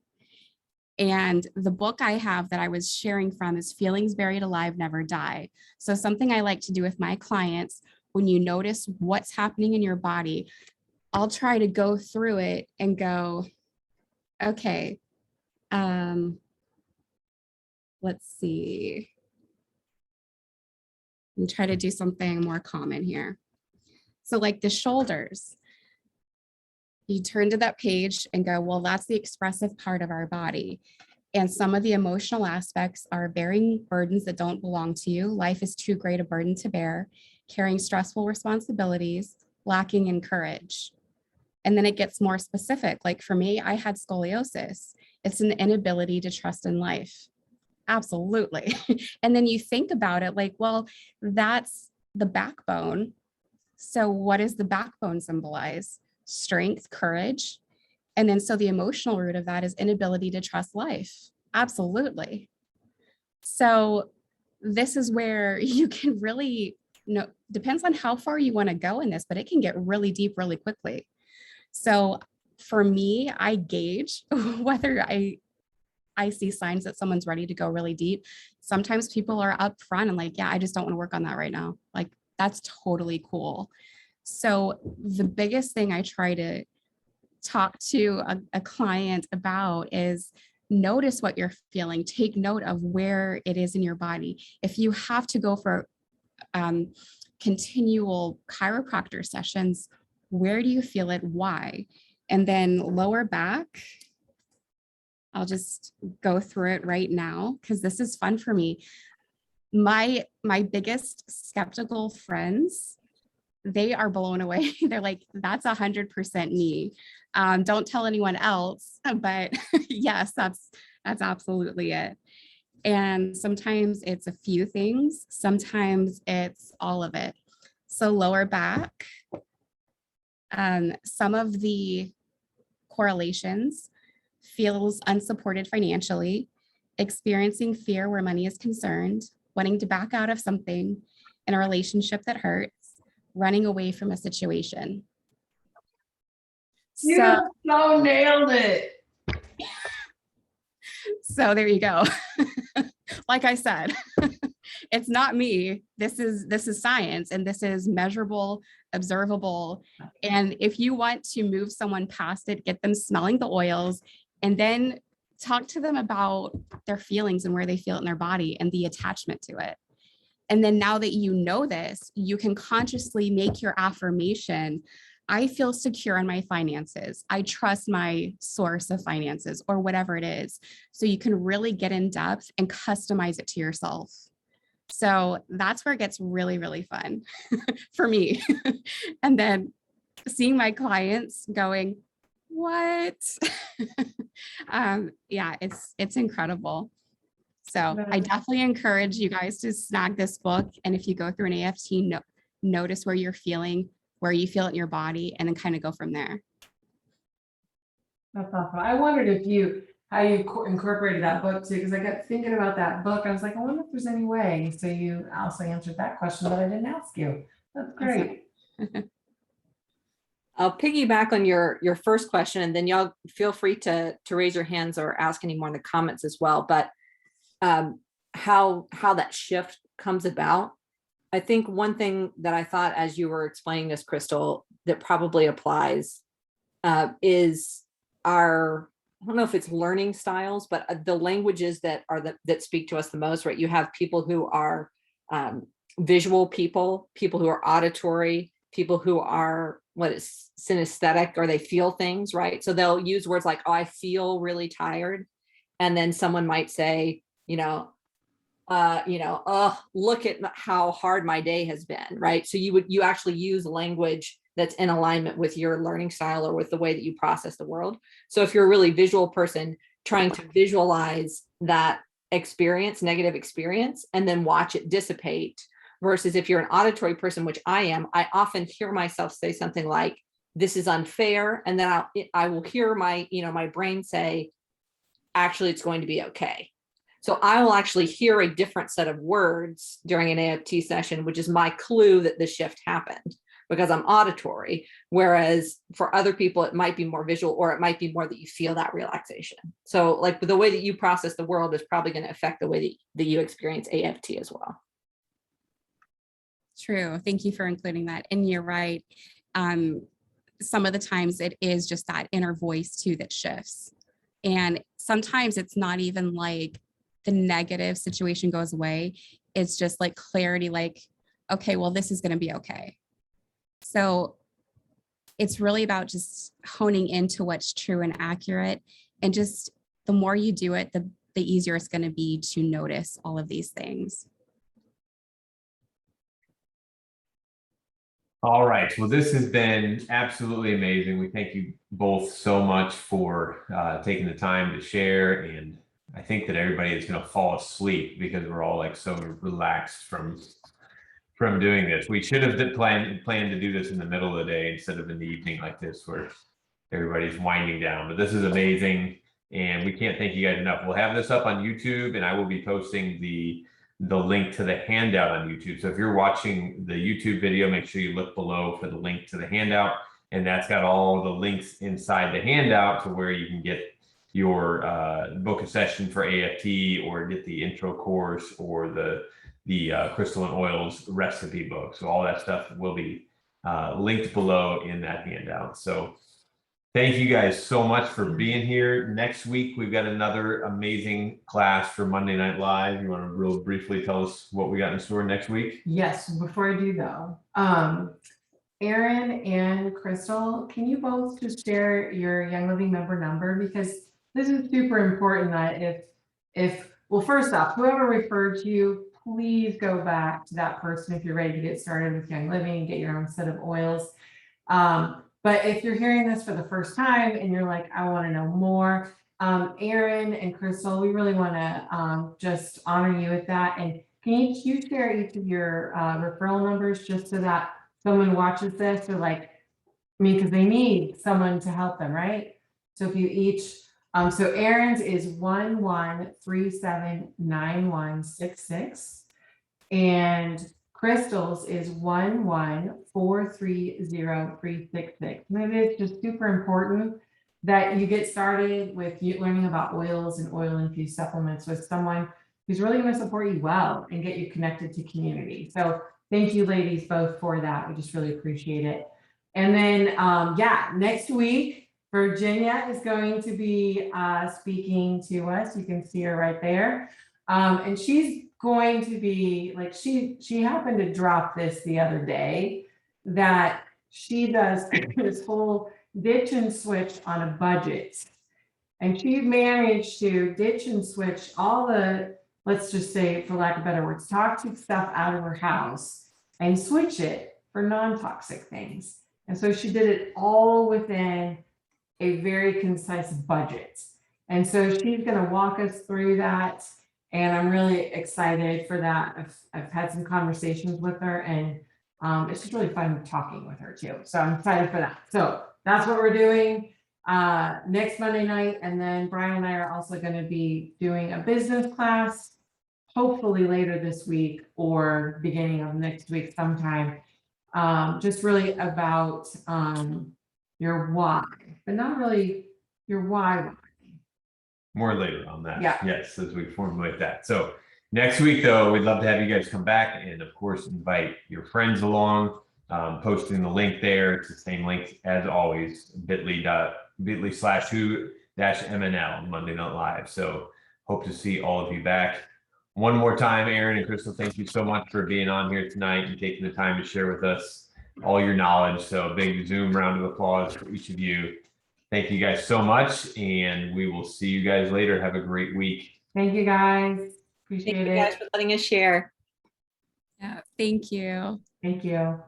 S4: And the book I have that I was sharing from is Feelings Buried Alive Never Die. So something I like to do with my clients, when you notice what's happening in your body, I'll try to go through it and go, okay, let's see. And try to do something more common here. So like the shoulders, you turn to that page and go, well, that's the expressive part of our body. And some of the emotional aspects are bearing burdens that don't belong to you. Life is too great a burden to bear, carrying stressful responsibilities, lacking in courage. And then it gets more specific. Like for me, I had scoliosis. It's an inability to trust in life. Absolutely. And then you think about it like, well, that's the backbone. So what does the backbone symbolize? Strength, courage. And then so the emotional root of that is inability to trust life. Absolutely. So this is where you can really, depends on how far you want to go in this, but it can get really deep really quickly. So for me, I gauge whether I see signs that someone's ready to go really deep. Sometimes people are up front and like, yeah, I just don't want to work on that right now. Like, that's totally cool. So the biggest thing I try to talk to a client about is notice what you're feeling. Take note of where it is in your body. If you have to go for continual chiropractor sessions, where do you feel it? Why? And then lower back, I'll just go through it right now because this is fun for me. My biggest skeptical friends, they are blown away. They're like, that's 100% me. Don't tell anyone else, but yes, that's absolutely it. And sometimes it's a few things. Sometimes it's all of it. So lower back, some of the correlations: feels unsupported financially, experiencing fear where money is concerned, wanting to back out of something, in a relationship that hurts, running away from a situation.
S2: You so nailed it.
S4: So there you go. Like I said, it's not me. This is science, and this is measurable, observable. And if you want to move someone past it, get them smelling the oils, and then talk to them about their feelings and where they feel it in their body and the attachment to it. And then now that you know this, you can consciously make your affirmation: I feel secure in my finances. I trust my source of finances, or whatever it is. So you can really get in depth and customize it to yourself. So that's where it gets really, really fun for me. And then seeing my clients going, what? Yeah, it's incredible. So I definitely encourage you guys to snag this book. And if you go through an AFT, notice where you're feeling, where you feel it in your body, and then kind of go from there.
S2: That's awesome. I wondered how you incorporated that book too, because I kept thinking about that book. I was like, I wonder if there's any way. So you also answered that question that I didn't ask you. That's great.
S3: I'll piggyback on your first question, and then y'all feel free to raise your hands or ask any more in the comments as well. But how that shift comes about. I think one thing that I thought as you were explaining this, Crystal, that probably applies is our, I don't know if it's learning styles, but the languages that speak to us the most, right? You have people who are visual people who are auditory, people who are synesthetic, or they feel things, right? So they'll use words like, oh, I feel really tired. And then someone might say, oh, look at how hard my day has been, right? So you actually use language that's in alignment with your learning style or with the way that you process the world. So if you're a really visual person, trying to visualize that experience, negative experience, and then watch it dissipate, versus if you're an auditory person, which I am, I often hear myself say something like, this is unfair. And then I will hear my brain say, actually, it's going to be okay. So I will actually hear a different set of words during an AFT session, which is my clue that the shift happened, because I'm auditory. Whereas for other people, it might be more visual, or it might be more that you feel that relaxation. So like the way that you process the world is probably going to affect the way that you experience AFT as well.
S4: True. Thank you for including that. And you're right. Some of the times it is just that inner voice too that shifts. And sometimes it's not even like the negative situation goes away. It's just like clarity, like, okay, well, this is going to be okay. So it's really about just honing into what's true and accurate. And just the more you do it, the easier it's going to be to notice all of these things.
S1: All right. Well, this has been absolutely amazing. We thank you both so much for taking the time to share. And I think that everybody is going to fall asleep because we're all like so relaxed from doing this. We should have planned to do this in the middle of the day instead of in the evening like this, where everybody's winding down. But this is amazing, and we can't thank you guys enough. We'll have this up on YouTube, and I will be posting the link to the handout on YouTube. So if you're watching the YouTube video, make sure you look below for the link to the handout, and that's got all the links inside the handout to where you can get your book a session for AFT, or get the intro course, or the crystalline oils recipe book. So all that stuff will be linked below in that handout. So thank you guys so much for being here. Next week, we've got another amazing class for Monday Night Live. You want to real briefly tell us what we got in store next week?
S2: Yes, before I do though, Erin and Crystal, can you both just share your Young Living member number? Because this is super important that well, first off, whoever referred to you, please go back to that person if you're ready to get started with Young Living and get your own set of oils. But if you're hearing this for the first time and you're like, I want to know more, Erin and Crystal, we really want to just honor you with that. And can you share each of your referral numbers just so that someone watches this, or like, because they need someone to help them, right? So if you each, so Erin's is 11379166, and Crystal's is 11430366. And it is just super important that you get started with learning about oils and oil infused supplements with someone who's really going to support you well and get you connected to community. So thank you ladies both for that. We just really appreciate it. And then, next week, Virginia is going to be speaking to us. You can see her right there. And she's going to be like, she happened to drop this the other day, that she does this whole ditch and switch on a budget. And she managed to ditch and switch all the, let's just say, for lack of better words, toxic stuff out of her house and switch it for non-toxic things. And so she did it all within a very concise budget. And so she's going to walk us through that. And I'm really excited for that. I've had some conversations with her, and it's just really fun talking with her too. So I'm excited for that. So that's what we're doing next Monday night. And then Brian and I are also going to be doing a business class, hopefully later this week or beginning of next week sometime. Just really about your why, but not really your why.
S1: More later on that.
S2: Yeah.
S1: Yes, as we formulate that. So next week, though, we'd love to have you guys come back and, of course, invite your friends along. Posting the link there. It's the same link as always, bit.ly/who-MNL Monday Night Live. So hope to see all of you back. One more time, Erin and Crystal, thank you so much for being on here tonight and taking the time to share with us all your knowledge. So a big Zoom round of applause for each of you. Thank you guys so much, and we will see you guys later. Have a great week.
S2: Thank you, guys. Appreciate
S3: Thank you
S2: it.
S3: guys for letting us share.
S4: Yeah, thank you.
S2: Thank you.